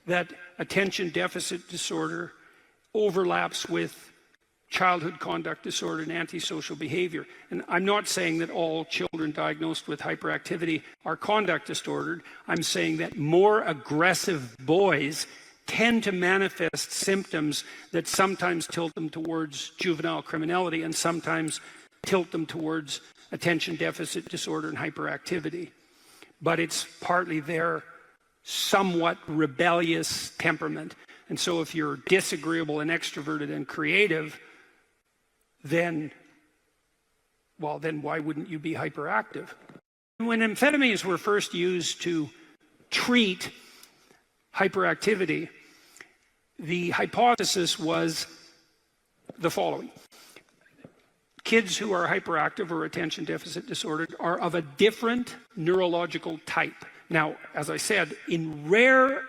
that attention deficit disorder overlaps with childhood conduct disorder and antisocial behavior. And I'm not saying that all children diagnosed with hyperactivity are conduct disordered. I'm saying that more aggressive boys tend to manifest symptoms that sometimes tilt them towards juvenile criminality and sometimes tilt them towards attention deficit disorder and hyperactivity. But it's partly their somewhat rebellious temperament. And so if you're disagreeable and extroverted and creative, then why wouldn't you be hyperactive? When amphetamines were first used to treat hyperactivity, the hypothesis was the following. Kids who are hyperactive or attention deficit disordered are of a different neurological type. Now, as I said, in rare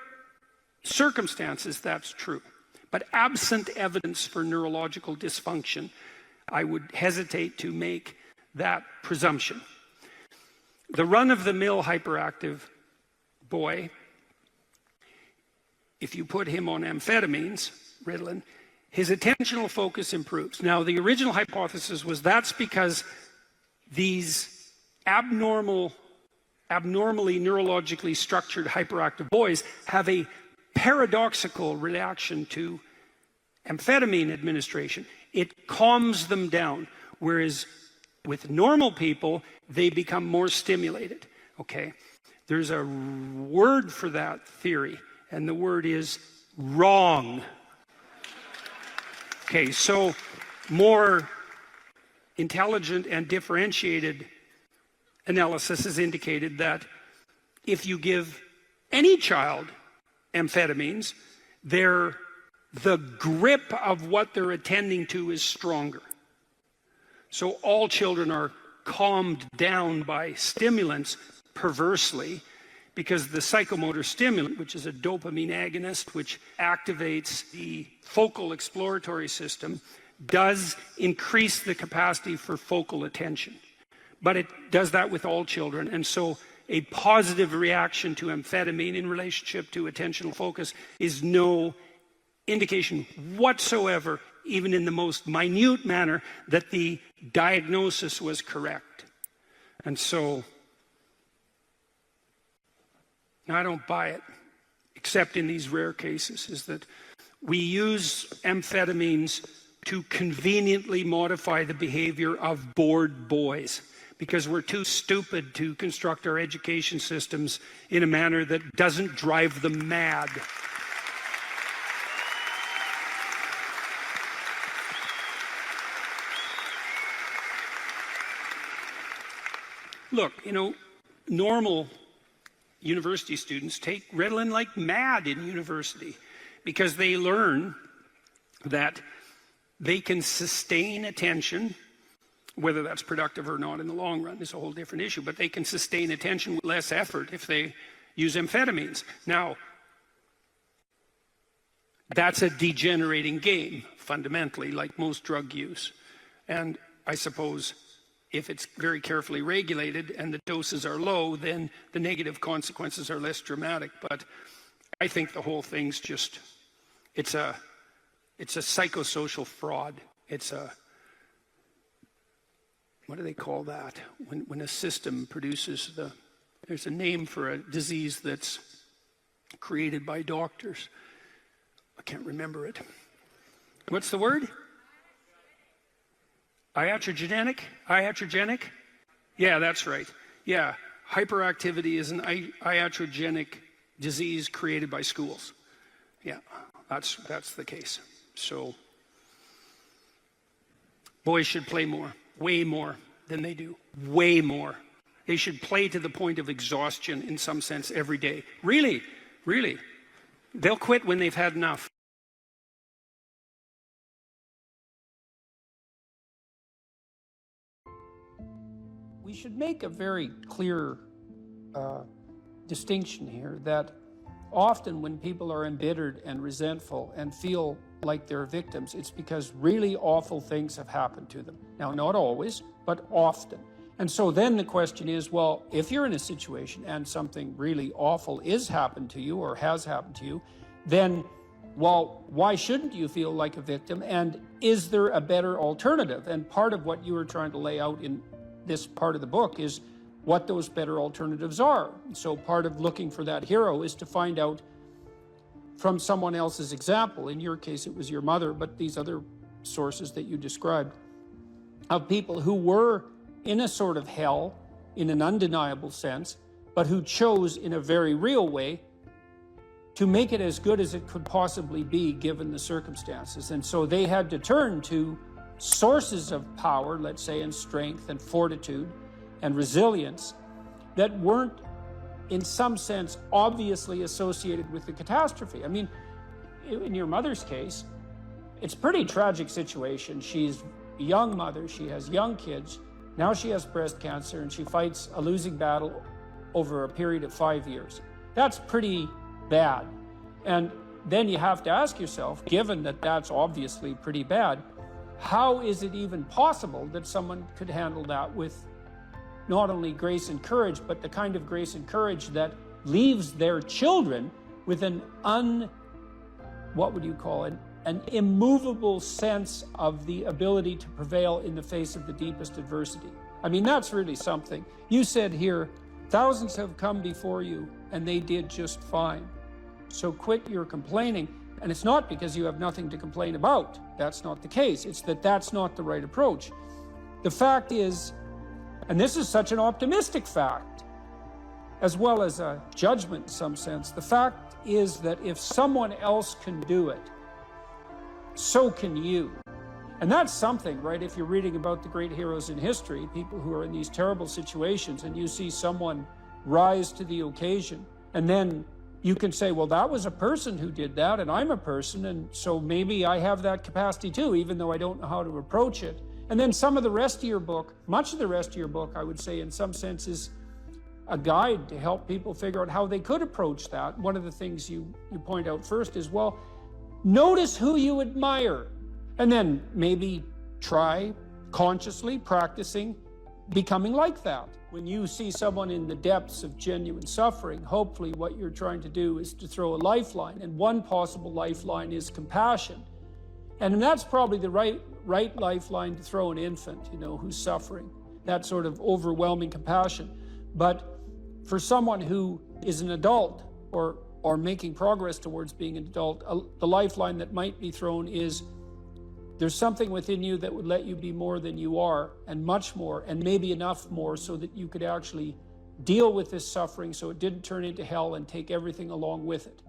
circumstances, that's true. But absent evidence for neurological dysfunction, I would hesitate to make that presumption. The run-of-the-mill hyperactive boy, if you put him on amphetamines, Ritalin, his attentional focus improves. Now, the original hypothesis was that's because these abnormally neurologically structured hyperactive boys have a paradoxical reaction to amphetamine administration. It calms them down, whereas with normal people, they become more stimulated, okay? There's a word for that theory, and the word is wrong. Okay, so more intelligent and differentiated analysis has indicated that if you give any child amphetamines, the grip of what they're attending to is stronger. So all children are calmed down by stimulants perversely because the psychomotor stimulant, which is a dopamine agonist, which activates the focal exploratory system, does increase the capacity for focal attention. But it does that with all children. And so a positive reaction to amphetamine in relationship to attentional focus is no indication whatsoever, even in the most minute manner, that the diagnosis was correct. And so I don't buy it, except in these rare cases, is that we use amphetamines to conveniently modify the behavior of bored boys because we're too stupid to construct our education systems in a manner that doesn't drive them mad. Look, normal university students take Ritalin like mad in university because they learn that they can sustain attention, whether that's productive or not in the long run is a whole different issue, but they can sustain attention with less effort if they use amphetamines. Now, that's a degenerating game, fundamentally, like most drug use. And I suppose if it's very carefully regulated and the doses are low, then the negative consequences are less dramatic. But I think the whole thing's just, it's a psychosocial fraud. It's what do they call that? When a system produces there's a name for a disease that's created by doctors. I can't remember it. What's the word? Iatrogenic? Iatrogenic? Yeah, that's right. Yeah, hyperactivity is an iatrogenic disease created by schools. Yeah, that's the case. So boys should play more, way more than they do, way more. They should play to the point of exhaustion in some sense every day. Really, really. They'll quit when they've had enough. We should make a very clear distinction here that often when people are embittered and resentful and feel like they're victims, it's because really awful things have happened to them. Now, not always, but often. And so then the question is, well, if you're in a situation and something really awful is happened to you or has happened to you, then, well, why shouldn't you feel like a victim? And is there a better alternative? And part of what you were trying to lay out in this part of the book is what those better alternatives are. So part of looking for that hero is to find out from someone else's example. In your case, it was your mother, but these other sources that you described of people who were in a sort of hell in an undeniable sense, but who chose in a very real way to make it as good as it could possibly be given the circumstances. And so they had to turn to sources of power, let's say, and strength and fortitude and resilience that weren't in some sense obviously associated with the catastrophe. I mean, in your mother's case, it's a pretty tragic situation. She's a young mother, she has young kids, now she has breast cancer and she fights a losing battle over a period of 5 years. That's pretty bad. And then you have to ask yourself, given that that's obviously pretty bad, how is it even possible that someone could handle that with not only grace and courage, but the kind of grace and courage that leaves their children with an immovable sense of the ability to prevail in the face of the deepest adversity. I mean, that's really something. You said here, thousands have come before you and they did just fine. So quit your complaining. And it's not because you have nothing to complain about. That's not the case. It's that that's not the right approach. The fact is, and this is such an optimistic fact, as well as a judgment in some sense, the fact is that if someone else can do it, so can you. And that's something, right? If you're reading about the great heroes in history, people who are in these terrible situations, and you see someone rise to the occasion, and then you can say, well, that was a person who did that, and I'm a person, and so maybe I have that capacity too, even though I don't know how to approach it. And then some of the rest of your book, much of the rest of your book, I would say in some sense is a guide to help people figure out how they could approach that. One of the things you point out first is, well, notice who you admire, and then maybe try consciously practicing becoming like that. When you see someone in the depths of genuine suffering, hopefully what you're trying to do is to throw a lifeline, and one possible lifeline is compassion. And that's probably the right lifeline to throw an infant, who's suffering, that sort of overwhelming compassion. But for someone who is an adult or making progress towards being an adult, the lifeline that might be thrown is there's something within you that would let you be more than you are, and much more, and maybe enough more so that you could actually deal with this suffering so it didn't turn into hell and take everything along with it.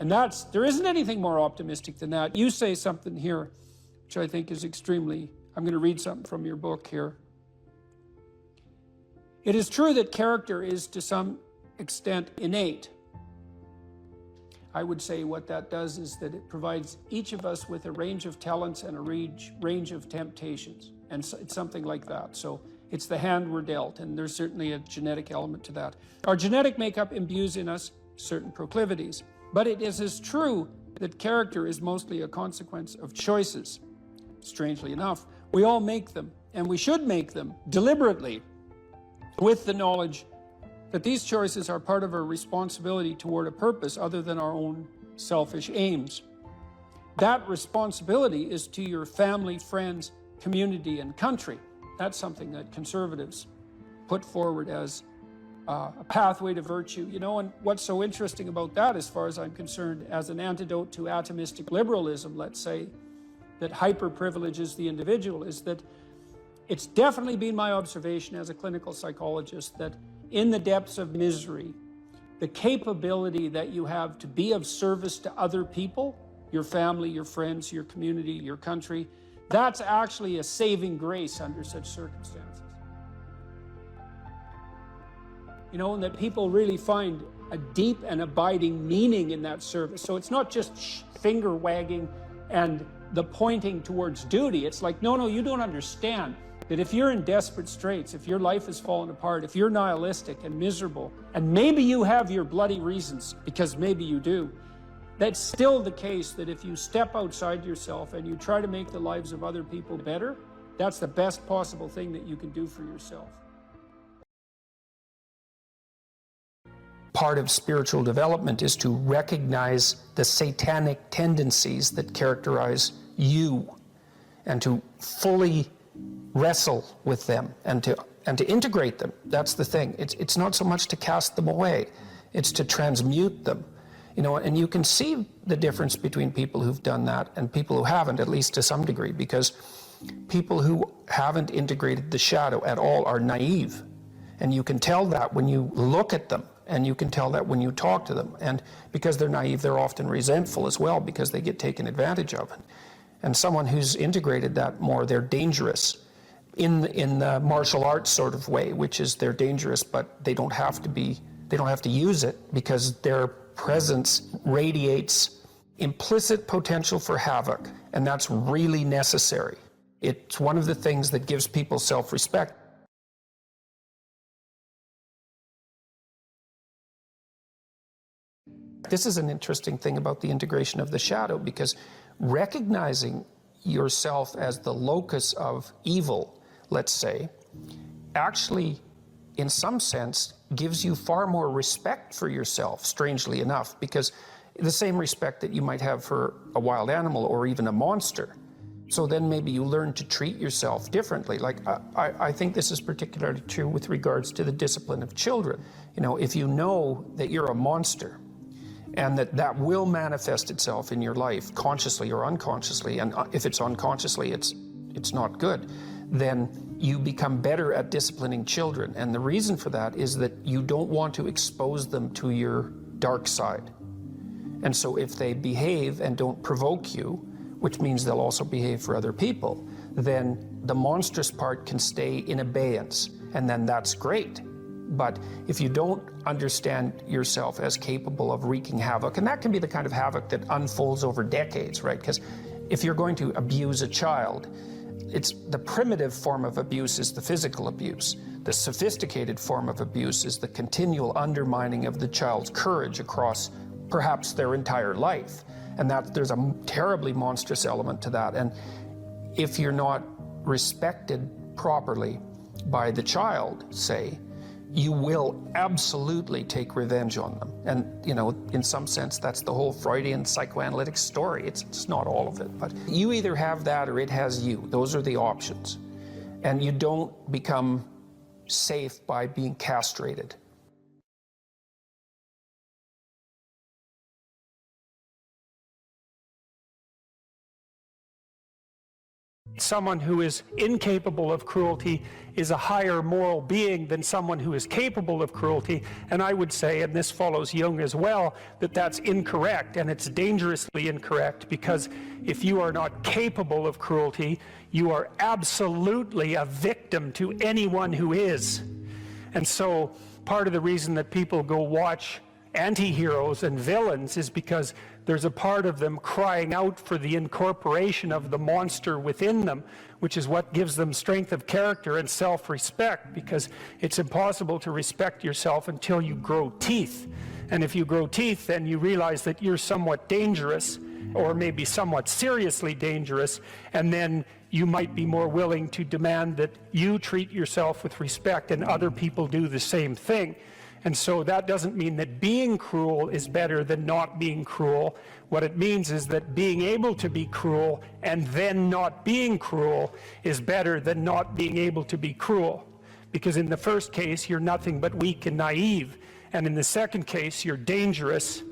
And there isn't anything more optimistic than that. You say something here, which I think is I'm going to read something from your book here. It is true that character is to some extent innate. I would say what that does is that it provides each of us with a range of talents and a range of temptations. And so it's something like that. So it's the hand we're dealt, and there's certainly a genetic element to that. Our genetic makeup imbues in us certain proclivities, but it is as true that character is mostly a consequence of choices. Strangely enough, we all make them, and we should make them deliberately, with the knowledge that these choices are part of our responsibility toward a purpose other than our own selfish aims. That responsibility is to your family, friends, community, and country. That's something that conservatives put forward as a pathway to virtue. You know, and what's so interesting about that, as far as I'm concerned, as an antidote to atomistic liberalism, let's say, that hyper-privileges the individual, is that it's definitely been my observation as a clinical psychologist that in the depths of misery, the capability that you have to be of service to other people, your family, your friends, your community, your country, that's actually a saving grace under such circumstances. You know, and that people really find a deep and abiding meaning in that service. So it's not just finger wagging and the pointing towards duty. It's like, no, you don't understand that if you're in desperate straits, if your life has fallen apart, if you're nihilistic and miserable, and maybe you have your bloody reasons, because maybe you do, that's still the case that if you step outside yourself and you try to make the lives of other people better, that's the best possible thing that you can do for yourself. Part of spiritual development is to recognize the satanic tendencies that characterize you and to fully wrestle with them and to integrate them. That's the thing. It's not so much to cast them away, it's to transmute them. You know, and you can see the difference between people who've done that and people who haven't, at least to some degree, because people who haven't integrated the shadow at all are naive. And you can tell that when you look at them, and you can tell that when you talk to them. And because they're naive, they're often resentful as well because they get taken advantage of. And someone who's integrated that more, they're dangerous in the martial arts sort of way, which is they're dangerous, but they don't have to use it because their presence radiates implicit potential for havoc, and that's really necessary. It's one of the things that gives people self-respect. This is an interesting thing about the integration of the shadow, because recognizing yourself as the locus of evil, let's say, actually, in some sense, gives you far more respect for yourself, strangely enough, because the same respect that you might have for a wild animal or even a monster. So then maybe you learn to treat yourself differently. Like, I think this is particularly true with regards to the discipline of children. You know, if you know that you're a monster, and that will manifest itself in your life, consciously or unconsciously, and if it's unconsciously, it's not good, then you become better at disciplining children. And the reason for that is that you don't want to expose them to your dark side. And so if they behave and don't provoke you, which means they'll also behave for other people, then the monstrous part can stay in abeyance, and then that's great. But if you don't understand yourself as capable of wreaking havoc, and that can be the kind of havoc that unfolds over decades, right? Because if you're going to abuse a child, it's the primitive form of abuse is the physical abuse. The sophisticated form of abuse is the continual undermining of the child's courage across perhaps their entire life. And that there's a terribly monstrous element to that. And if you're not respected properly by the child, say, you will absolutely take revenge on them. And, you know, in some sense, that's the whole Freudian psychoanalytic story. It's not all of it, but you either have that or it has you. Those are the options. And you don't become safe by being castrated. Someone who is incapable of cruelty is a higher moral being than someone who is capable of cruelty. And I would say, and this follows Jung as well, that that's incorrect, and it's dangerously incorrect, because if you are not capable of cruelty, you are absolutely a victim to anyone who is. And so part of the reason that people go watch anti-heroes and villains is because there's a part of them crying out for the incorporation of the monster within them, which is what gives them strength of character and self-respect, because it's impossible to respect yourself until you grow teeth. And if you grow teeth, then you realize that you're somewhat dangerous, or maybe somewhat seriously dangerous, and then you might be more willing to demand that you treat yourself with respect and other people do the same thing. And so that doesn't mean that being cruel is better than not being cruel. What it means is that being able to be cruel and then not being cruel is better than not being able to be cruel. Because in the first case, you're nothing but weak and naive. And in the second case, you're dangerous,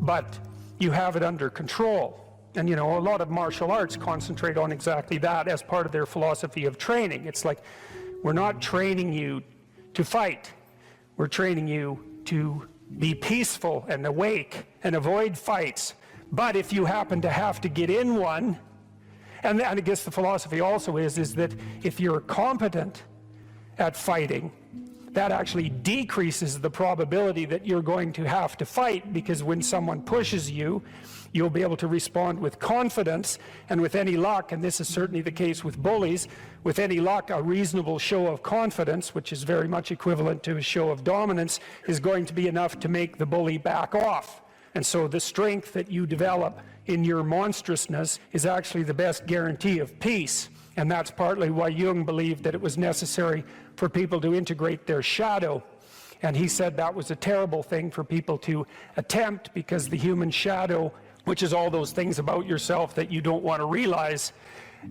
but you have it under control. And you know, a lot of martial arts concentrate on exactly that as part of their philosophy of training. It's like, we're not training you to fight. We're training you to be peaceful and awake and avoid fights. But if you happen to have to get in one, and I guess the philosophy also is that if you're competent at fighting, that actually decreases the probability that you're going to have to fight, because when someone pushes you, you'll be able to respond with confidence, and with any luck, and this is certainly the case with bullies, with any luck, a reasonable show of confidence, which is very much equivalent to a show of dominance, is going to be enough to make the bully back off. And so the strength that you develop in your monstrousness is actually the best guarantee of peace. And that's partly why Jung believed that it was necessary for people to integrate their shadow. And he said that was a terrible thing for people to attempt, because the human shadow, which is all those things about yourself that you don't want to realize,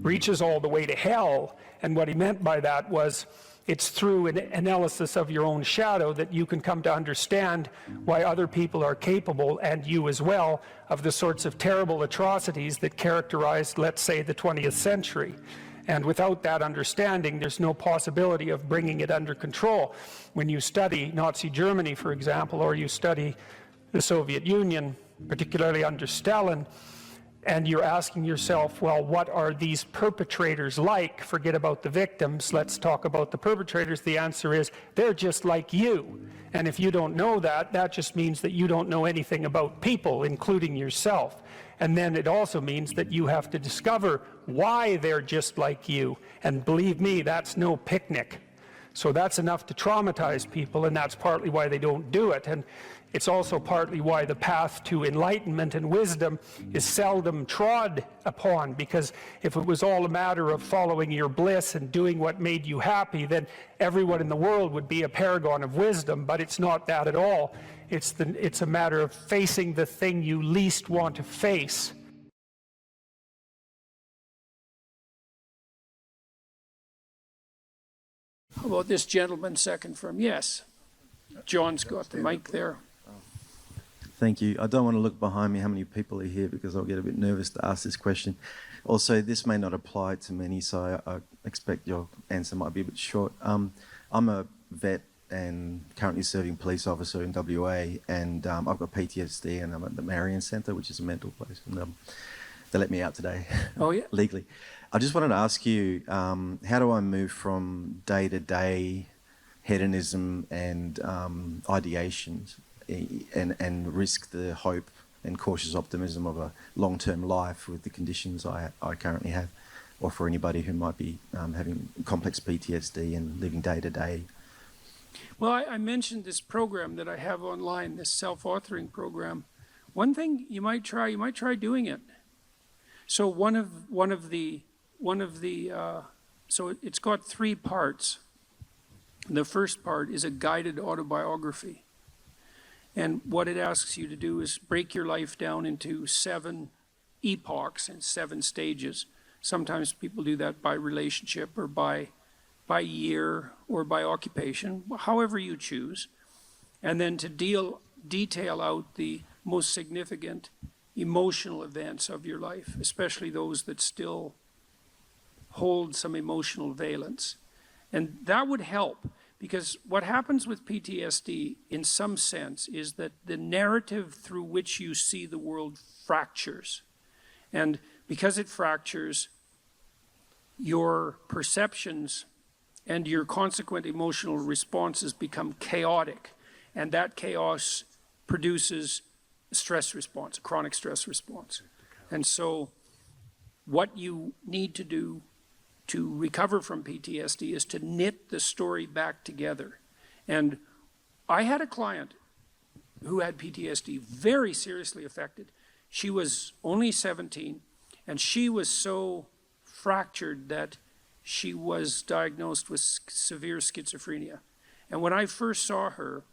reaches all the way to hell. And what he meant by that was, it's through an analysis of your own shadow that you can come to understand why other people are capable, and you as well, of the sorts of terrible atrocities that characterized, let's say, the 20th century. And without that understanding, there's no possibility of bringing it under control. When you study Nazi Germany, for example, or you study the Soviet Union, particularly under Stalin, and you're asking yourself, well, what are these perpetrators like? Forget about the victims, let's talk about the perpetrators. The answer is, they're just like you. And if you don't know that, that just means that you don't know anything about people, including yourself. And then it also means that you have to discover why they're just like you. And believe me, that's no picnic. So that's enough to traumatize people, and that's partly why they don't do it. And it's also partly why the path to enlightenment and wisdom is seldom trod upon, because if it was all a matter of following your bliss and doing what made you happy, then everyone in the world would be a paragon of wisdom. But it's not that at all. It's a matter of facing the thing you least want to face. How about this gentleman second from? Yes. John's got the mic there. Thank you. I don't want to look behind me how many people are here, because I'll get a bit nervous to ask this question. Also, this may not apply to many, so I expect your answer might be a bit short. I'm a vet and currently serving police officer in WA, and I've got PTSD, and I'm at the Marion Centre, which is a mental place, and they let me out today. Oh, yeah? Legally. I just wanted to ask you, how do I move from day-to-day hedonism and ideations and risk the hope and cautious optimism of a long-term life with the conditions I currently have, or for anybody who might be having complex PTSD and living day-to-day? Well, I mentioned this program that I have online, this self-authoring program. One thing you might try doing it. So so it's got 3 parts. The first part is a guided autobiography. And what it asks you to do is break your life down into 7 epochs and 7 stages. Sometimes people do that by relationship or by year or by occupation, however you choose. And then to detail out the most significant emotional events of your life, especially those that still hold some emotional valence. And that would help, because what happens with PTSD in some sense is that the narrative through which you see the world fractures. And because it fractures, your perceptions and your consequent emotional responses become chaotic. And that chaos produces a stress response, a chronic stress response. And so what you need to do to recover from PTSD is to knit the story back together. And I had a client who had PTSD, very seriously affected. She was only 17, and she was so fractured that she was diagnosed with severe schizophrenia. And when I first saw her,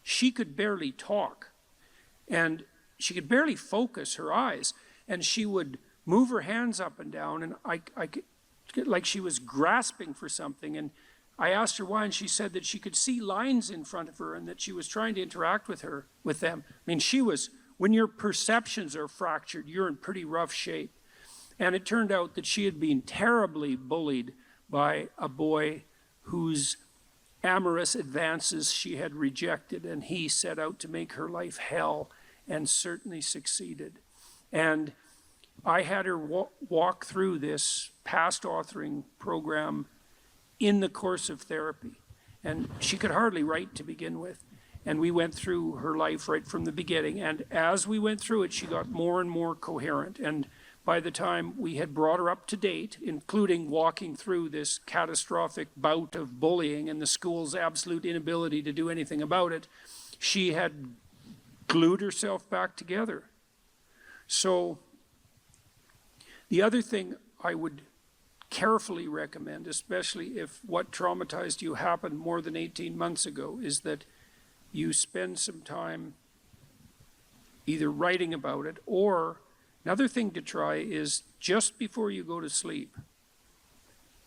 she could barely talk, and she could barely focus her eyes, and she would move her hands up and down, and I could, like she was grasping for something. And I asked her why, and she said that she could see lines in front of her and that she was trying to interact with them. I mean, when your perceptions are fractured, you're in pretty rough shape. And it turned out that she had been terribly bullied by a boy whose amorous advances she had rejected, and he set out to make her life hell, and certainly succeeded. And I had her walk through this past authoring program in the course of therapy. And she could hardly write to begin with. And we went through her life right from the beginning. And as we went through it, she got more and more coherent. And by the time we had brought her up to date, including walking through this catastrophic bout of bullying and the school's absolute inability to do anything about it, she had glued herself back together. So the other thing I would carefully recommend, especially if what traumatized you happened more than 18 months ago, is that you spend some time either writing about it, or another thing to try is just before you go to sleep,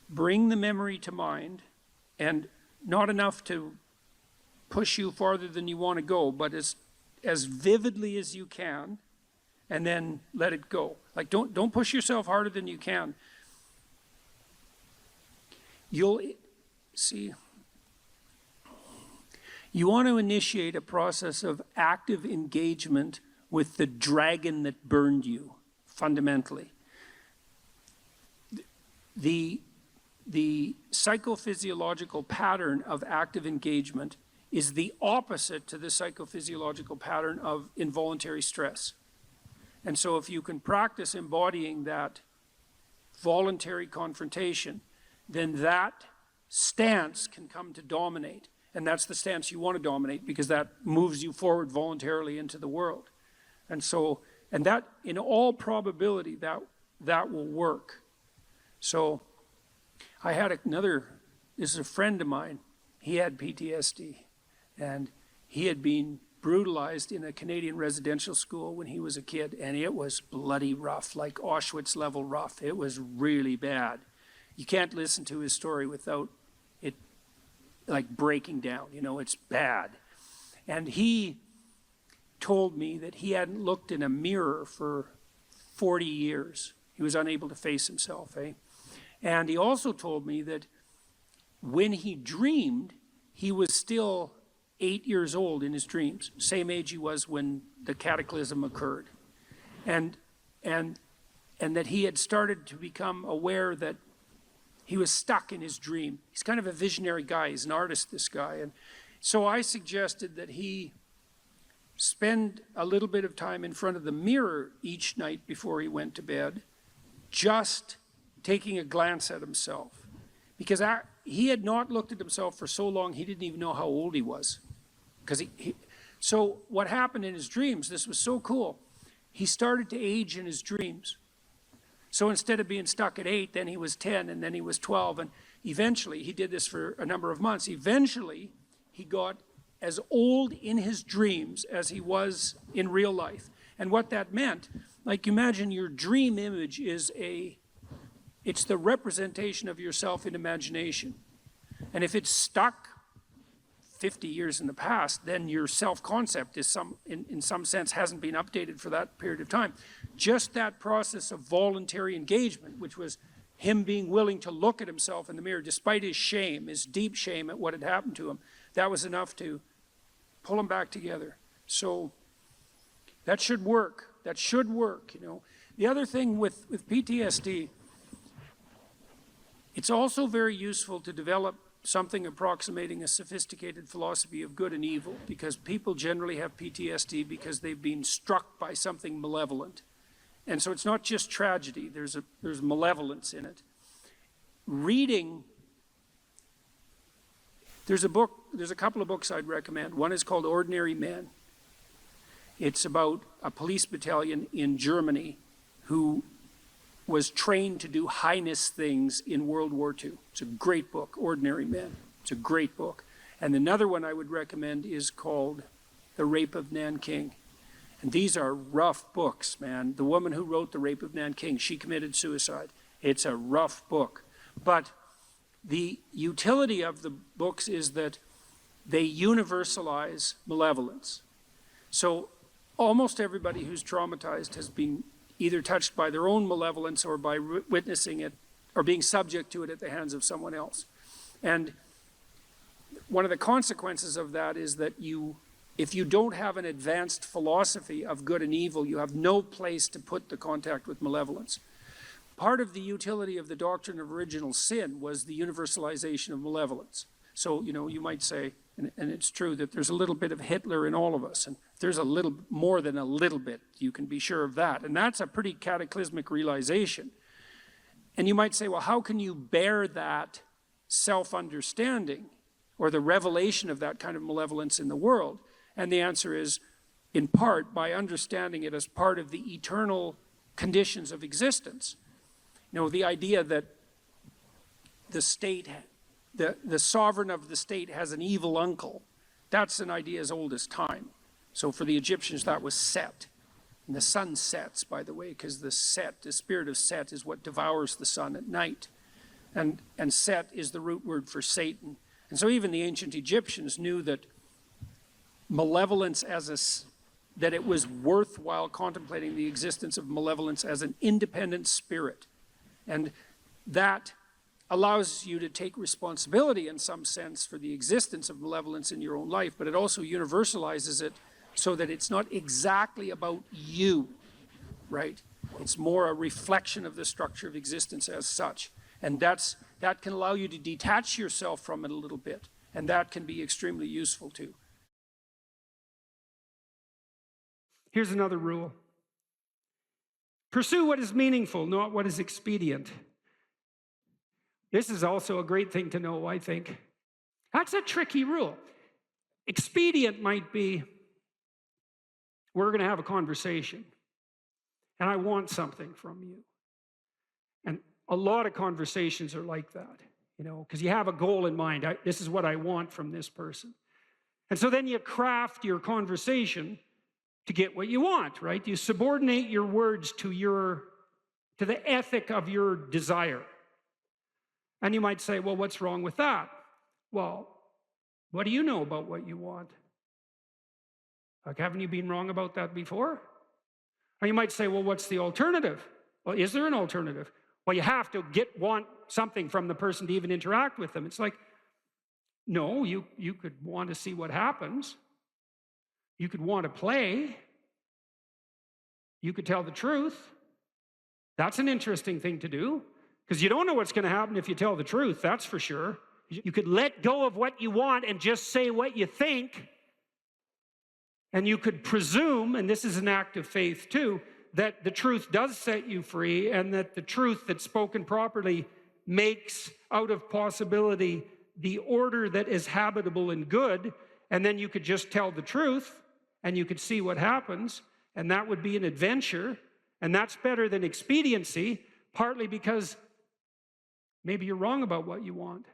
bring the memory to mind, and not enough to push you farther than you want to go, but as vividly as you can, and then let it go. Like, don't push yourself harder than you can. You'll see, you want to initiate a process of active engagement with the dragon that burned you, fundamentally. The psychophysiological pattern of active engagement is the opposite to the psychophysiological pattern of involuntary stress. And so if you can practice embodying that voluntary confrontation, then that stance can come to dominate. And that's the stance you want to dominate, because that moves you forward voluntarily into the world. And so, and that, in all probability, that will work. So I had this is a friend of mine. He had PTSD, and he had been brutalized in a Canadian residential school when he was a kid, and it was bloody rough, like Auschwitz level rough. It was really bad. You can't listen to his story without it like breaking down, it's bad. And he told me that he hadn't looked in a mirror for 40 years. He was unable to face himself, And he also told me that when he dreamed, he was still 8 years old in his dreams, same age he was when the cataclysm occurred. And that he had started to become aware that he was stuck in his dream. He's kind of a visionary guy. He's an artist, this guy. And so I suggested that he spend a little bit of time in front of the mirror each night before he went to bed, just taking a glance at himself. Because he had not looked at himself for so long, he didn't even know how old he was. So what happened in his dreams, this was so cool, he started to age in his dreams. So instead of being stuck at 8, then he was 10, and then he was 12, and eventually, he did this for a number of months, eventually he got as old in his dreams as he was in real life. And what that meant, like, imagine your dream image it's the representation of yourself in imagination. And if it's stuck 50 years in the past, then your self-concept is in some sense hasn't been updated for that period of time. Just that process of voluntary engagement, which was him being willing to look at himself in the mirror despite his shame, his deep shame at what had happened to him, that was enough to pull him back together. So that should work. That should work, The other thing with PTSD, it's also very useful to develop something approximating a sophisticated philosophy of good and evil, because people generally have PTSD because they've been struck by something malevolent. And so it's not just tragedy, there's malevolence in it. Reading, there's a couple of books I'd recommend. One is called Ordinary Men. It's about a police battalion in Germany who was trained to do heinous things in World War II. It's a great book, Ordinary Men. It's a great book. And another one I would recommend is called The Rape of Nanking. And these are rough books, man. The woman who wrote The Rape of Nanking, she committed suicide. It's a rough book. But the utility of the books is that they universalize malevolence. So almost everybody who's traumatized has been either touched by their own malevolence or by witnessing it or being subject to it at the hands of someone else. And one of the consequences of that is that if you don't have an advanced philosophy of good and evil, you have no place to put the contact with malevolence. Part of the utility of the doctrine of original sin was the universalization of malevolence. So, you might say, and it's true, that there's a little bit of Hitler in all of us, and there's a little more than a little bit, you can be sure of that. And that's a pretty cataclysmic realization. And you might say, well, how can you bear that self-understanding or the revelation of that kind of malevolence in the world? And the answer is, in part, by understanding it as part of the eternal conditions of existence. The idea that the state, the sovereign of the state has an evil uncle, that's an idea as old as time. So for the Egyptians, that was Set. And the sun sets, by the way, because the spirit of Set is what devours the sun at night. And Set is the root word for Satan. And so even the ancient Egyptians knew that malevolence that it was worthwhile contemplating the existence of malevolence as an independent spirit. And that allows you to take responsibility in some sense for the existence of malevolence in your own life, but it also universalizes it so that it's not exactly about you, right? It's more a reflection of the structure of existence as such. And that can allow you to detach yourself from it a little bit, and that can be extremely useful too. Here's another rule. Pursue what is meaningful, not what is expedient. This is also a great thing to know, I think. That's a tricky rule. Expedient might be, we're going to have a conversation, and I want something from you. And a lot of conversations are like that, because you have a goal in mind. This is what I want from this person. And so then you craft your conversation to get what you want, right? You subordinate your words to the ethic of your desire. And you might say, well, what's wrong with that? Well, what do you know about what you want? Like, haven't you been wrong about that before? Or you might say, well, what's the alternative? Well, is there an alternative? Well, you have to want something from the person to even interact with them. It's like, no, you could want to see what happens. You could want to play. You could tell the truth. That's an interesting thing to do, because you don't know what's going to happen if you tell the truth, that's for sure. You could let go of what you want and just say what you think. And you could presume, and this is an act of faith too, that the truth does set you free, and that the truth that's spoken properly makes out of possibility the order that is habitable and good. And then you could just tell the truth, and you could see what happens, and that would be an adventure. And that's better than expediency, partly because maybe you're wrong about what you want.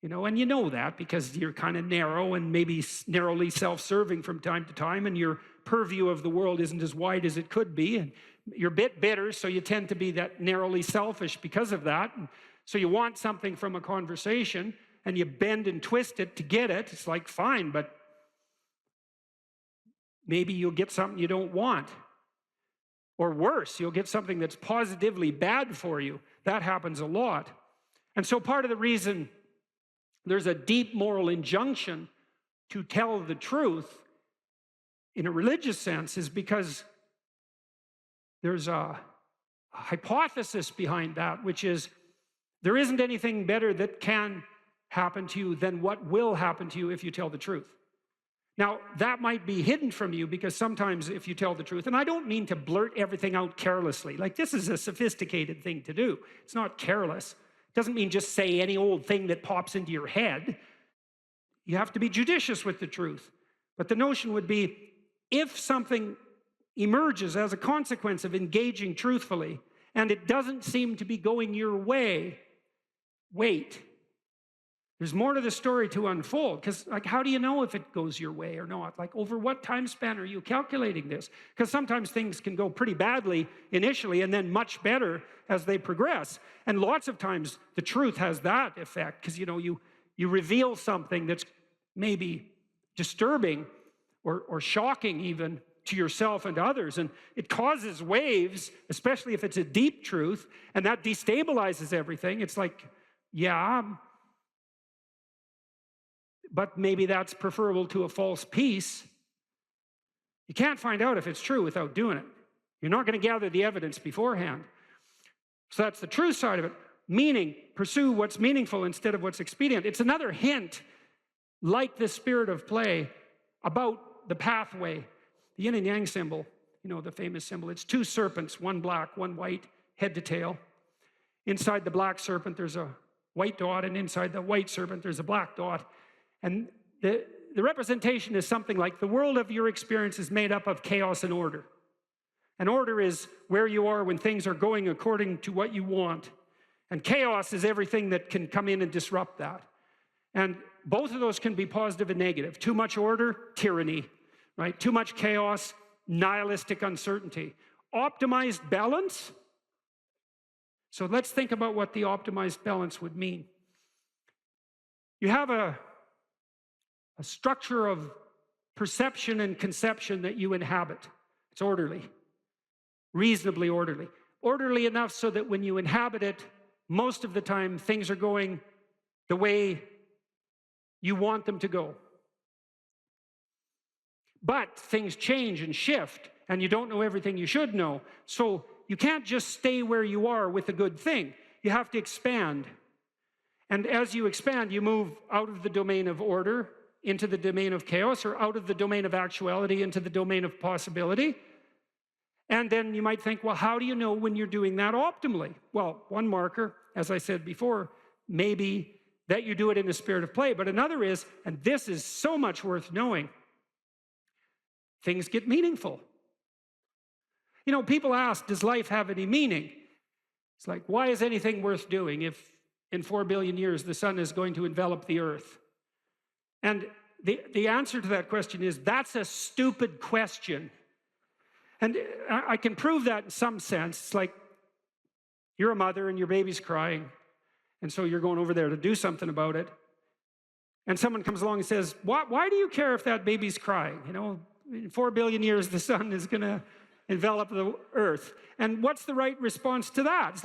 And you know that because you're kind of narrow and maybe narrowly self-serving from time to time, and your purview of the world isn't as wide as it could be, and you're a bit bitter, so you tend to be that narrowly selfish because of that. And so you want something from a conversation, and you bend and twist it to get it. It's like, fine, but maybe you'll get something you don't want. Or worse, you'll get something that's positively bad for you. That happens a lot. And so part of the reason there's a deep moral injunction to tell the truth in a religious sense is because there's a hypothesis behind that, which is there isn't anything better that can happen to you than what will happen to you if you tell the truth. Now, that might be hidden from you because sometimes if you tell the truth, and I don't mean to blurt everything out carelessly, like this is a sophisticated thing to do. It's not careless. It doesn't mean just say any old thing that pops into your head. You have to be judicious with the truth. But the notion would be, if something emerges as a consequence of engaging truthfully, and it doesn't seem to be going your way, wait. There's more to the story to unfold, because like, how do you know if it goes your way or not? Like, over what time span are you calculating this? Because sometimes things can go pretty badly initially and then much better as they progress. And lots of times the truth has that effect, because you reveal something that's maybe disturbing or shocking even to yourself and to others, and it causes waves, especially if it's a deep truth, and that destabilizes everything. It's like, yeah, but maybe that's preferable to a false peace. You can't find out if it's true without doing it. You're not going to gather the evidence beforehand. So that's the true side of it. Meaning, pursue what's meaningful instead of what's expedient. It's another hint, like the spirit of play, about the pathway. The yin and yang symbol, the famous symbol, it's two serpents, one black, one white, head to tail. Inside the black serpent, there's a white dot, and inside the white serpent, there's a black dot. And the representation is something like, the world of your experience is made up of chaos and order. And order is where you are when things are going according to what you want. And chaos is everything that can come in and disrupt that. And both of those can be positive and negative. Too much order, tyranny, right? Too much chaos, nihilistic uncertainty. Optimized balance. So let's think about what the optimized balance would mean. You have a structure of perception and conception that you inhabit. It's orderly, reasonably orderly. Orderly enough so that when you inhabit it, most of the time things are going the way you want them to go. But things change and shift, and you don't know everything you should know. So you can't just stay where you are with a good thing. You have to expand. And as you expand, you move out of the domain of order into the domain of chaos, or out of the domain of actuality into the domain of possibility. And then you might think, well, how do you know when you're doing that optimally? Well, one marker, as I said before, maybe that you do it in the spirit of play. But another is, and this is so much worth knowing, things get meaningful. People ask, does life have any meaning? It's like, why is anything worth doing if in 4 billion years the sun is going to envelop the earth? And the answer to that question is, that's a stupid question. And I can prove that in some sense. It's like, you're a mother and your baby's crying, and so you're going over there to do something about it. And someone comes along and says, why do you care if that baby's crying? In 4 billion years, the sun is going to envelop the earth. And what's the right response to that?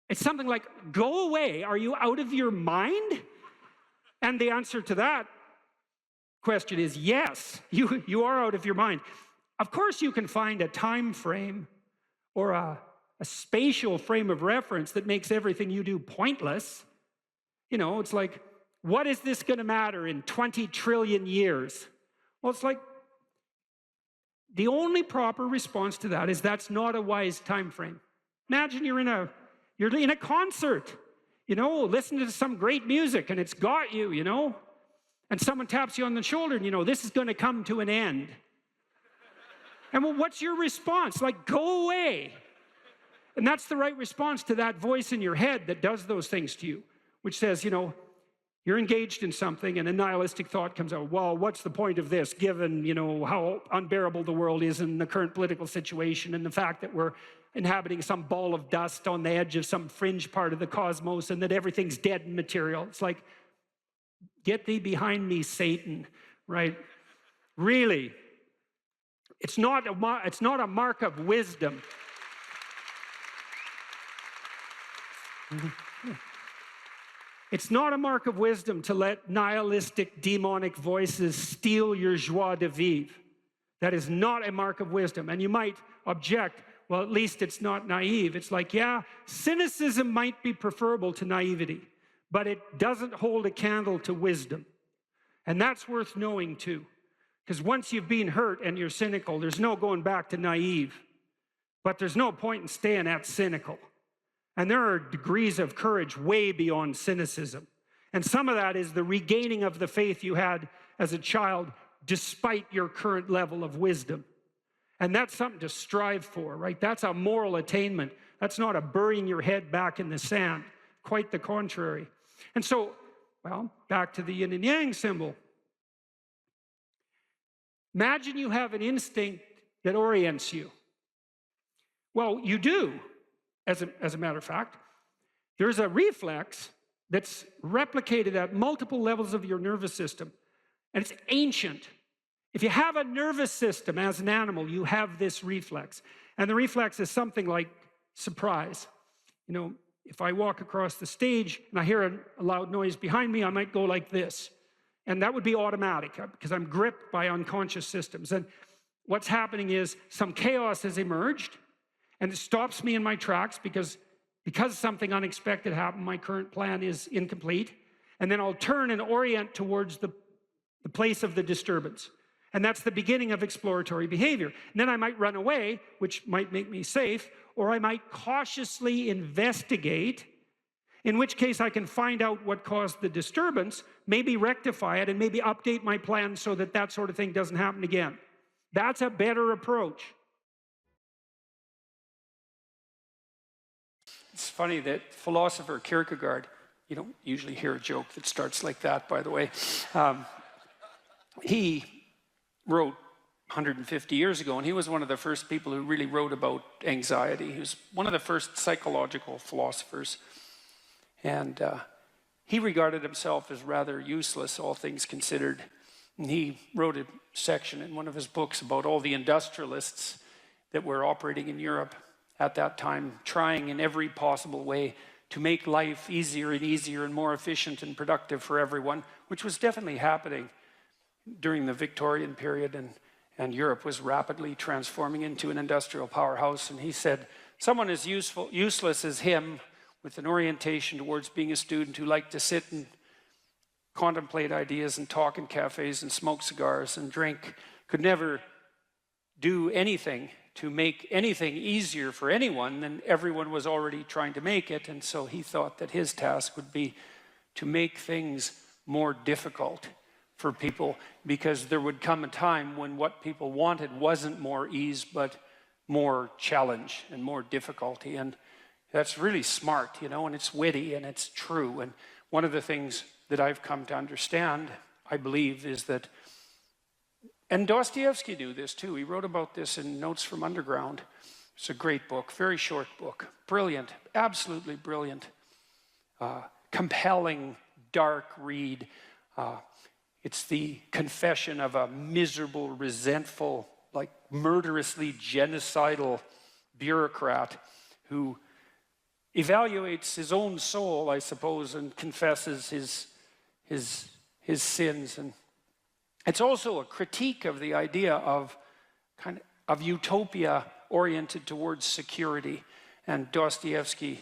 It's something like, go away. Are you out of your mind? And the answer to that question is yes, you are out of your mind. Of course, you can find a time frame or a spatial frame of reference that makes everything you do pointless. It's like, what is this going to matter in 20 trillion years? Well, it's like, the only proper response to that is, that's not a wise time frame. Imagine you're in a concert, listening to some great music, and it's got you, and someone taps you on the shoulder, and this is going to come to an end. And well, what's your response? Like, go away. And that's the right response to that voice in your head that does those things to you, which says, you're engaged in something, and a nihilistic thought comes out. Well, what's the point of this, given, how unbearable the world is in the current political situation, and the fact that we're inhabiting some ball of dust on the edge of some fringe part of the cosmos, and that everything's dead and material. It's like, get thee behind me, Satan, right? Really. It's not a mark of wisdom. It's not a mark of wisdom to let nihilistic, demonic voices steal your joie de vivre. That is not a mark of wisdom. And you might object, well, at least it's not naive. It's like, yeah, cynicism might be preferable to naivety, but it doesn't hold a candle to wisdom. And that's worth knowing too. Because once you've been hurt and you're cynical, there's no going back to naive. But there's no point in staying at cynical. And there are degrees of courage way beyond cynicism. And some of that is the regaining of the faith you had as a child despite your current level of wisdom. And that's something to strive for, right? That's a moral attainment. That's not a burying your head back in the sand. Quite the contrary. And so, well, back to the yin and yang symbol. Imagine you have an instinct that orients you. Well, you do, as a matter of fact. There's a reflex that's replicated at multiple levels of your nervous system, and it's ancient. If you have a nervous system as an animal, you have this reflex. And the reflex is something like surprise. You know, if I walk across the stage and I hear a loud noise behind me, I might go like this. And that would be automatic because I'm gripped by unconscious systems. And what's happening is some chaos has emerged, and it stops me in my tracks because something unexpected happened. My current plan is incomplete. And then I'll turn and orient towards the place of the disturbance. And that's the beginning of exploratory behavior. And then I might run away, which might make me safe, or I might cautiously investigate, in which case I can find out what caused the disturbance, maybe rectify it, and maybe update my plan so that that sort of thing doesn't happen again. That's a better approach. It's funny that philosopher Kierkegaard, you don't usually hear a joke that starts like that, by the way. He wrote 150 years ago, and he was one of the first people who really wrote about anxiety. He was one of the first psychological philosophers. And he regarded himself as rather useless, all things considered. And he wrote a section in one of his books about all the industrialists that were operating in Europe at that time, trying in every possible way to make life easier and easier and more efficient and productive for everyone, which was definitely happening during the Victorian period, and Europe was rapidly transforming into an industrial powerhouse. And he said, someone as useless as him, with an orientation towards being a student who liked to sit and contemplate ideas and talk in cafes and smoke cigars and drink, could never do anything to make anything easier for anyone than everyone was already trying to make it. And so he thought that his task would be to make things more difficult for people, because there would come a time when what people wanted wasn't more ease, but more challenge and more difficulty. And that's really smart, you know, and it's witty and it's true. And one of the things that I've come to understand, I believe, is that, and Dostoevsky knew this too. He wrote about this in Notes from Underground. It's a great book, very short book, brilliant, absolutely brilliant, compelling, dark read. It's the confession of a miserable, resentful, like murderously genocidal bureaucrat who evaluates his own soul, I suppose, and confesses his sins. And it's also a critique of the idea of utopia oriented towards security. And Dostoevsky,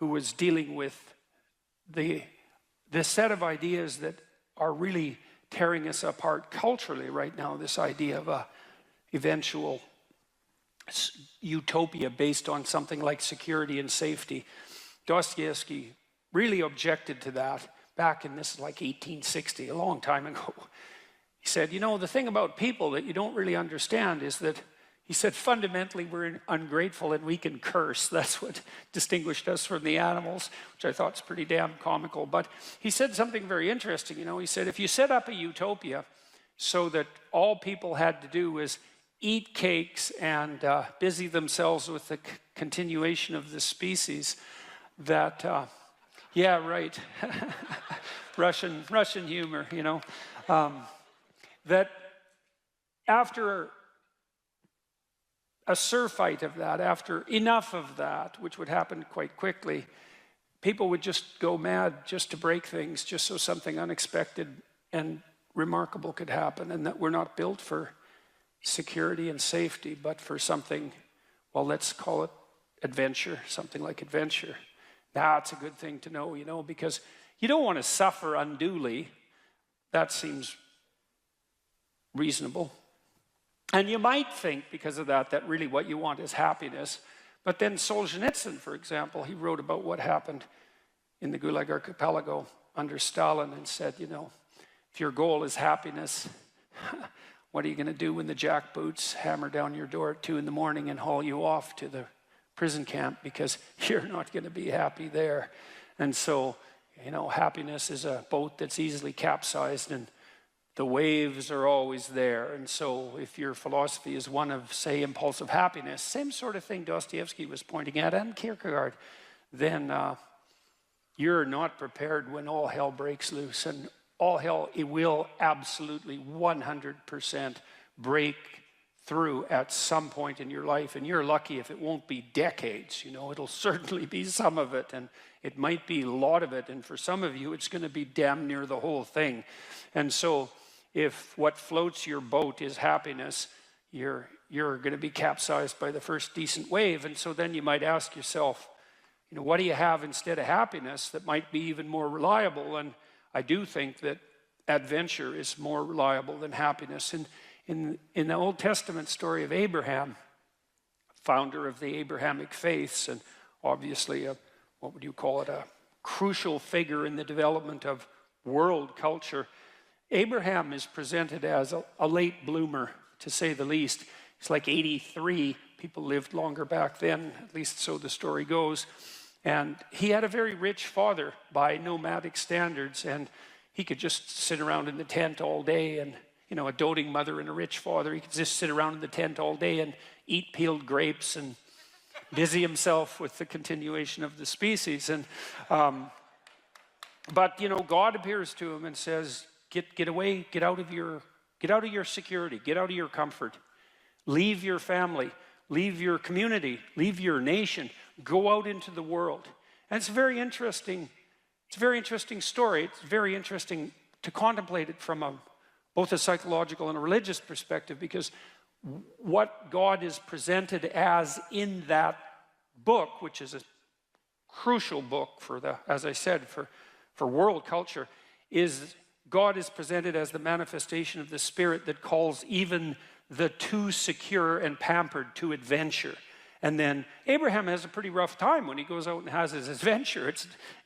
who was dealing with the set of ideas that are really tearing us apart culturally right now, this idea of a eventual utopia based on something like security and safety. Dostoevsky really objected to that back in, this is like 1860, a long time ago. He said, you know, the thing about people that you don't really understand is that, he said, fundamentally we're ungrateful and we can curse. That's what distinguished us from the animals, which I thought is pretty damn comical. But he said something very interesting, you know. He said, if you set up a utopia so that all people had to do was eat cakes and busy themselves with the continuation of the species, that, yeah, right, Russian humor, you know, that after a surfeit of that, after enough of that, which would happen quite quickly, people would just go mad just to break things, just so something unexpected and remarkable could happen, and that we're not built for security and safety, but for something, well, let's call it adventure, something like adventure. That's a good thing to know, you know, because you don't want to suffer unduly. That seems reasonable. And you might think, because of that, that really what you want is happiness. But then Solzhenitsyn, for example, he wrote about what happened in the Gulag Archipelago under Stalin and said, you know, if your goal is happiness, what are you going to do when the jackboots hammer down your door at 2 in the morning and haul you off to the prison camp, because you're not going to be happy there. And so You know, happiness is a boat that's easily capsized and the waves are always there. And so if your philosophy is one of, say, impulsive happiness, same sort of thing Dostoevsky was pointing at and Kierkegaard, then you're not prepared when all hell breaks loose. And all hell, it will absolutely 100% break through at some point in your life. And you're lucky if it won't be decades. You know, it'll certainly be some of it. And it might be a lot of it. And for some of you, it's going to be damn near the whole thing. And so if what floats your boat is happiness, you're going to be capsized by the first decent wave. And so then you might ask yourself, you know, what do you have instead of happiness that might be even more reliable? And I do think that adventure is more reliable than happiness. And in the Old Testament story of Abraham, founder of the Abrahamic faiths, and obviously what would you call it, a crucial figure in the development of world culture, Abraham is presented as a late bloomer, to say the least. He's like 83. People lived longer back then, at least so the story goes. And he had a very rich father by nomadic standards, and he could just sit around in the tent all day. And, you know, a doting mother and a rich father, he could just sit around in the tent all day and eat peeled grapes and busy himself with the continuation of the species. And but, you know, God appears to him and says, Get away, get out of your security, get out of your comfort. Leave your family, leave your community, leave your nation, go out into the world. And it's a very interesting story. It's very interesting to contemplate it from both a psychological and a religious perspective, because what God is presented as in that book, which is a crucial book for as I said, for world culture, is God is presented as the manifestation of the Spirit that calls even the too secure and pampered to adventure. And then Abraham has a pretty rough time when he goes out and has his adventure.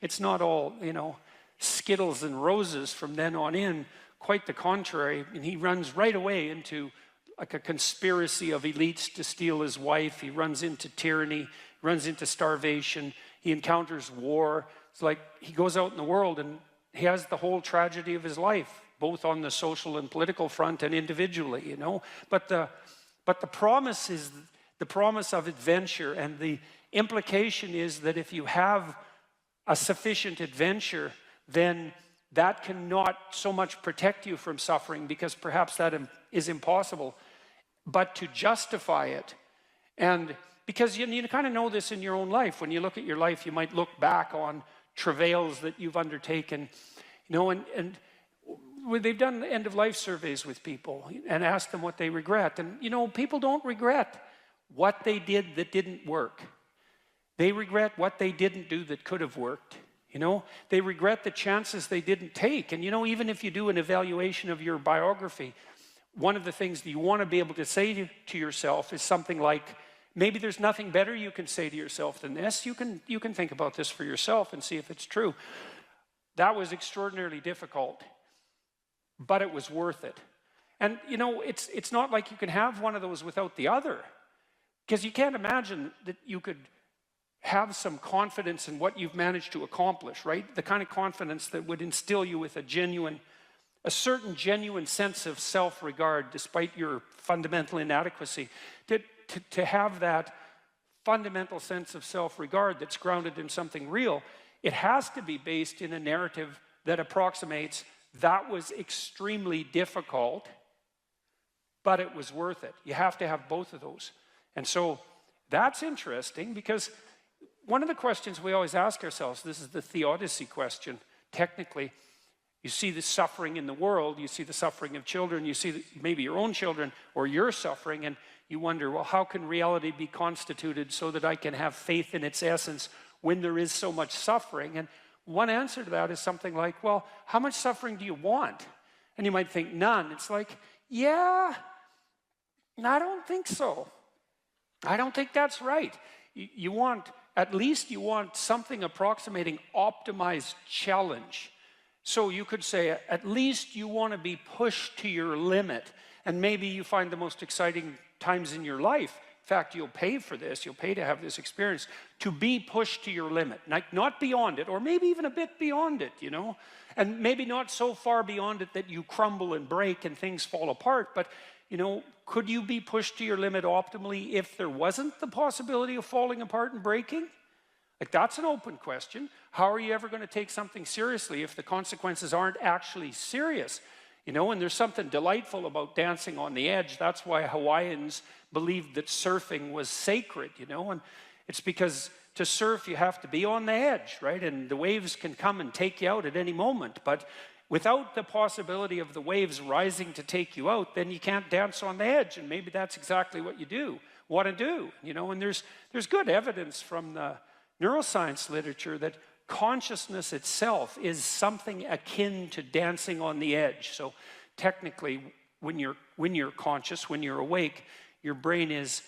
It's not all, you know, Skittles and roses from then on in. Quite the contrary. And he runs right away into like a conspiracy of elites to steal his wife. He runs into tyranny, runs into starvation. He encounters war. It's like he goes out in the world and he has the whole tragedy of his life, both on the social and political front and individually, you know. But the promise is the promise of adventure, and the implication is that if you have a sufficient adventure, then that cannot so much protect you from suffering, because perhaps that is impossible, but to justify it. And because you kind of know this in your own life. When you look at your life, you might look back on travails that you've undertaken, you know, and they've done end-of-life surveys with people and asked them what they regret. And, you know, people don't regret what they did that didn't work. They regret what they didn't do that could have worked, you know. They regret the chances they didn't take. And, you know, even if you do an evaluation of your biography, one of the things that you want to be able to say to yourself is something like, maybe there's nothing better you can say to yourself than this. You can think about this for yourself and see if it's true. That was extraordinarily difficult, but it was worth it. And, you know, it's not like you can have one of those without the other, because you can't imagine that you could have some confidence in what you've managed to accomplish, right? The kind of confidence that would instill you with a certain genuine sense of self-regard despite your fundamental inadequacy. To have that fundamental sense of self-regard that's grounded in something real, it has to be based in a narrative that approximates that was extremely difficult, but it was worth it. You have to have both of those. And so that's interesting, because one of the questions we always ask ourselves, this is the theodicy question, technically. You see the suffering in the world, you see the suffering of children, you see maybe your own children or your suffering, and you wonder, well, how can reality be constituted so that I can have faith in its essence when there is so much suffering? And one answer to that is something like, well, how much suffering do you want? And you might think, none. It's like, yeah, I don't think so. I don't think that's right. You want something approximating optimized challenge. So you could say, at least you want to be pushed to your limit. And maybe you find the most exciting times in your life fact, you'll pay for this, you'll pay to have this experience, to be pushed to your limit, like not beyond it, or maybe even a bit beyond it, you know, and maybe not so far beyond it that you crumble and break and things fall apart, but, you know, could you be pushed to your limit optimally if there wasn't the possibility of falling apart and breaking? Like, that's an open question. How are you ever going to take something seriously if the consequences aren't actually serious? You know, and there's something delightful about dancing on the edge. That's why Hawaiians believed that surfing was sacred, you know, and it's because to surf you have to be on the edge, right? And the waves can come and take you out at any moment, but without the possibility of the waves rising to take you out, then you can't dance on the edge, and maybe that's exactly what you want to do, you know, and there's good evidence from the neuroscience literature that consciousness itself is something akin to dancing on the edge. So technically, when you're conscious, when you're awake, your brain is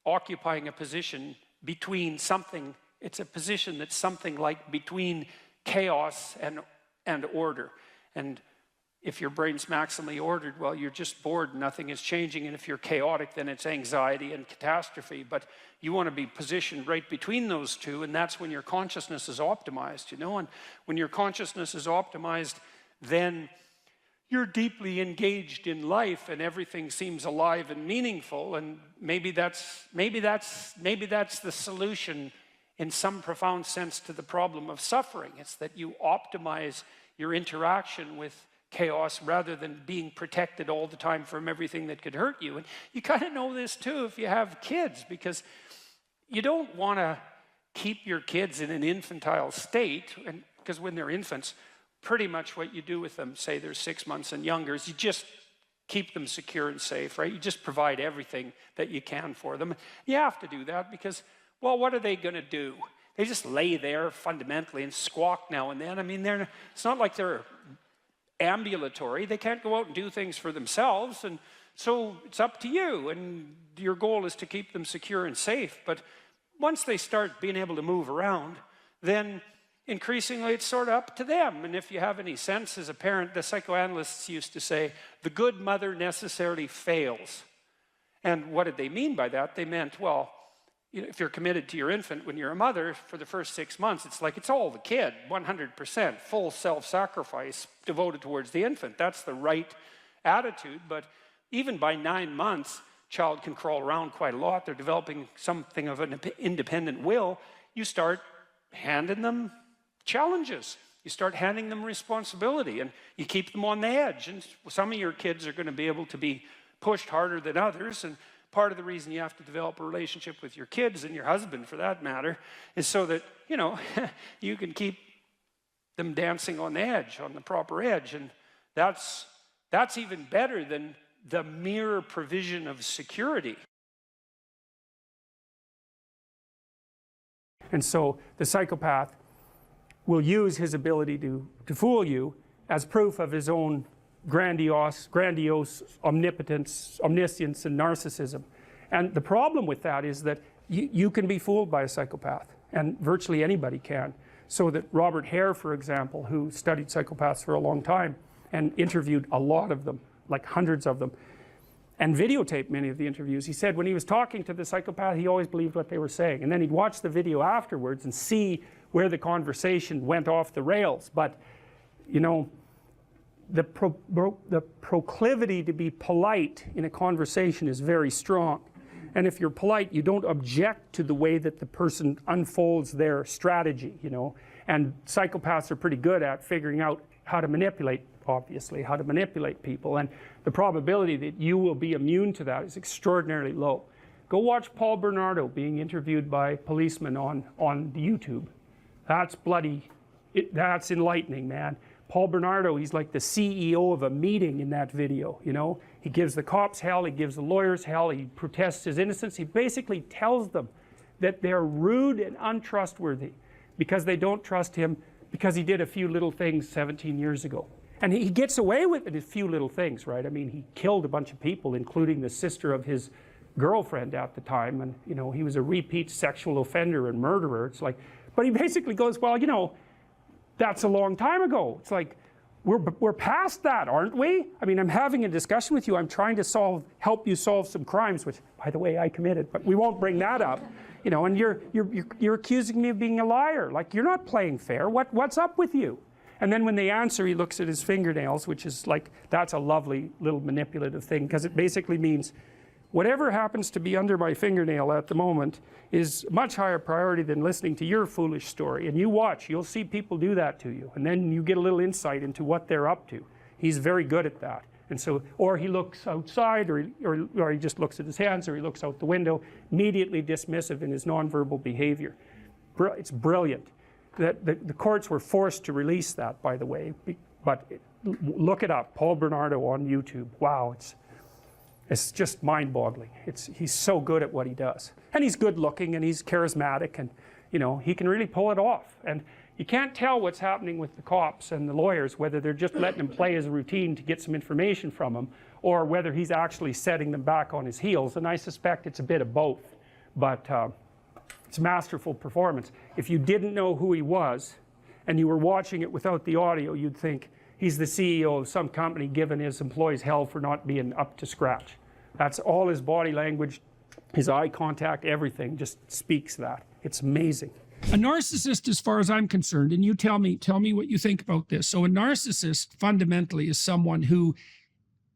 occupying a position between something. It's a position that's something like between chaos and order. And if your brain's maximally ordered, well, you're just bored, nothing is changing. And if you're chaotic, then it's anxiety and catastrophe. But you want to be positioned right between those two, and that's when your consciousness is optimized, you know. And when your consciousness is optimized, then you're deeply engaged in life, and everything seems alive and meaningful. And maybe that's the solution in some profound sense to the problem of suffering. It's that you optimize your interaction with chaos rather than being protected all the time from everything that could hurt you. And you kind of know this too if you have kids, because you don't want to keep your kids in an infantile state, and because when they're infants, pretty much what you do with them, say they're 6 months and younger, is you just keep them secure and safe, right? You just provide everything that you can for them. You have to do that because, well, what are they going to do? They just lay there fundamentally and squawk now and then. I mean, it's not like they're ambulatory. They can't go out and do things for themselves, and so it's up to you, and your goal is to keep them secure and safe. But once they start being able to move around, then increasingly it's sort of up to them. And if you have any sense as a parent, the psychoanalysts used to say, the good mother necessarily fails. And what did they mean by that? They meant, well, you know, if you're committed to your infant when you're a mother for the first 6 months, it's like it's all the kid, 100%, full self-sacrifice devoted towards the infant. That's the right attitude. But even by 9 months, child can crawl around quite a lot. They're developing something of an independent will. You start handing them challenges. You start handing them responsibility, and you keep them on the edge. And some of your kids are going to be able to be pushed harder than others, and part of the reason you have to develop a relationship with your kids, and your husband for that matter, is so that, you know, you can keep them dancing on the edge, on the proper edge. And that's even better than the mere provision of security. And so the psychopath will use his ability to fool you as proof of his own grandiose omnipotence, omniscience, and narcissism. And the problem with that is that you can be fooled by a psychopath, and virtually anybody can. So that Robert Hare, for example, who studied psychopaths for a long time and interviewed a lot of them, like hundreds of them, and videotaped many of the interviews, he said when he was talking to the psychopath, he always believed what they were saying. And then he'd watch the video afterwards and see where the conversation went off the rails. But, you know, the proclivity to be polite in a conversation is very strong. And if you're polite, you don't object to the way that the person unfolds their strategy, you know. And psychopaths are pretty good at figuring out how to manipulate, obviously, how to manipulate people. And the probability that you will be immune to that is extraordinarily low. Go watch Paul Bernardo being interviewed by policemen on YouTube. That's that's enlightening, man. Paul Bernardo, he's like the CEO of a meeting in that video, you know. He gives the cops hell, he gives the lawyers hell, he protests his innocence. He basically tells them that they're rude and untrustworthy because they don't trust him because he did a few little things 17 years ago. And he gets away with it, a few little things, right? I mean, he killed a bunch of people, including the sister of his girlfriend at the time. And, you know, he was a repeat sexual offender and murderer. It's like, but he basically goes, well, you know, that's a long time ago. It's like, We're past that, aren't we? I mean, I'm having a discussion with you. I'm trying to help you solve some crimes, which, by the way, I committed, but we won't bring that up. You know, and you're accusing me of being a liar. Like, you're not playing fair. What's up with you? And then when they answer, he looks at his fingernails, which is like, that's a lovely little manipulative thing, because it basically means whatever happens to be under my fingernail at the moment is much higher priority than listening to your foolish story. And you watch, you'll see people do that to you. And then you get a little insight into what they're up to. He's very good at that. And so, or he looks outside, or he just looks at his hands, or he looks out the window, immediately dismissive in his nonverbal behavior. It's brilliant. The courts were forced to release that, by the way. But look it up, Paul Bernardo on YouTube. Wow, it's just mind-boggling. He's so good at what he does. And he's good-looking, and he's charismatic, and you know, he can really pull it off. And you can't tell what's happening with the cops and the lawyers, whether they're just letting him play as a routine to get some information from him, or whether he's actually setting them back on his heels. And I suspect it's a bit of both. But it's masterful performance. If you didn't know who he was, and you were watching it without the audio, you'd think he's the CEO of some company giving his employees hell for not being up to scratch. That's all his body language, his eye contact, everything just speaks that. It's amazing. A narcissist, as far as I'm concerned, and you tell me what you think about this. So a narcissist fundamentally is someone who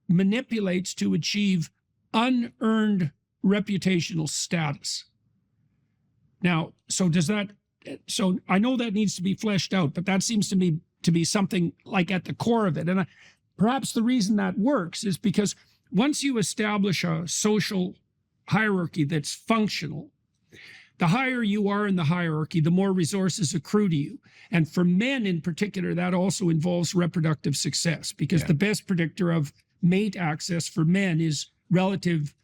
manipulates to achieve unearned reputational status. Now, so I know that needs to be fleshed out, but that seems to me to be something like at the core of it. And perhaps the reason that works is because once you establish a social hierarchy that's functional, the higher you are in the hierarchy, the more resources accrue to you. And for men in particular, that also involves reproductive success, because the best predictor of mate access for men is relative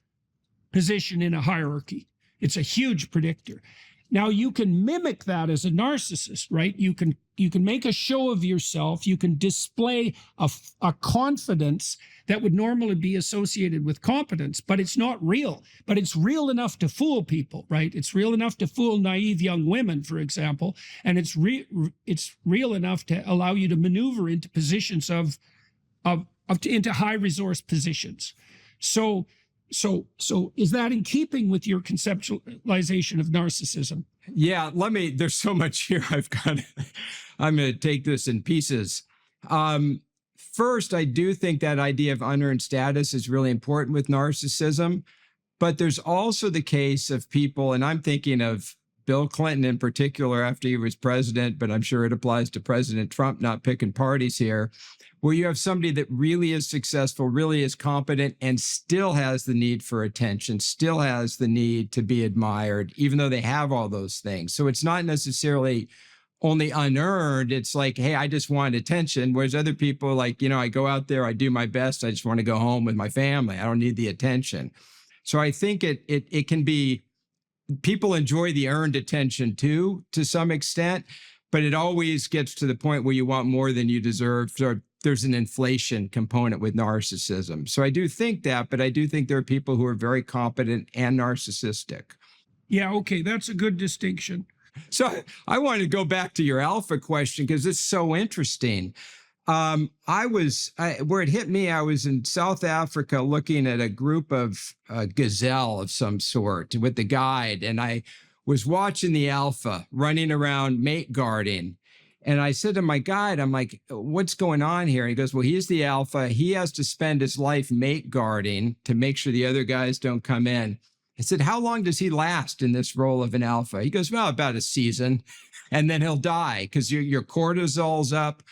position in a hierarchy. It's a huge predictor. Now, you can mimic that as a narcissist, right? You can make a show of yourself. You can display a confidence that would normally be associated with competence, but it's not real. But it's real enough to fool people, right? It's real enough to fool naive young women, for example, and it's real enough to allow you to maneuver into positions into high resource positions. So is that in keeping with your conceptualization of narcissism? Yeah, there's so much here I'm going to take this in pieces. First, I do think that idea of unearned status is really important with narcissism, but there's also the case of people, and I'm thinking of Bill Clinton in particular after he was president, but I'm sure it applies to President Trump, not picking parties here, where you have somebody that really is successful, really is competent, and still has the need for attention, still has the need to be admired, even though they have all those things. So it's not necessarily only unearned. It's like, hey, I just want attention. Whereas other people, like, you know, I go out there, I do my best, I just want to go home with my family. I don't need the attention. So I think it can be, people enjoy the earned attention too, to some extent, but it always gets to the point where you want more than you deserve. So there's an inflation component with narcissism. So I do think that, but I do think there are people who are very competent and narcissistic. Yeah, okay, that's a good distinction. So I want to go back to your alpha question because it's so interesting. Where it hit me, I was in South Africa looking at a group of gazelle of some sort with the guide, and I was watching the alpha running around mate guarding. And I said to my guide, I'm like, what's going on here? And he goes, well, he's the alpha. He has to spend his life mate guarding to make sure the other guys don't come in. I said, how long does he last in this role of an alpha? He goes, well, about a season, and then he'll die because your cortisol's up.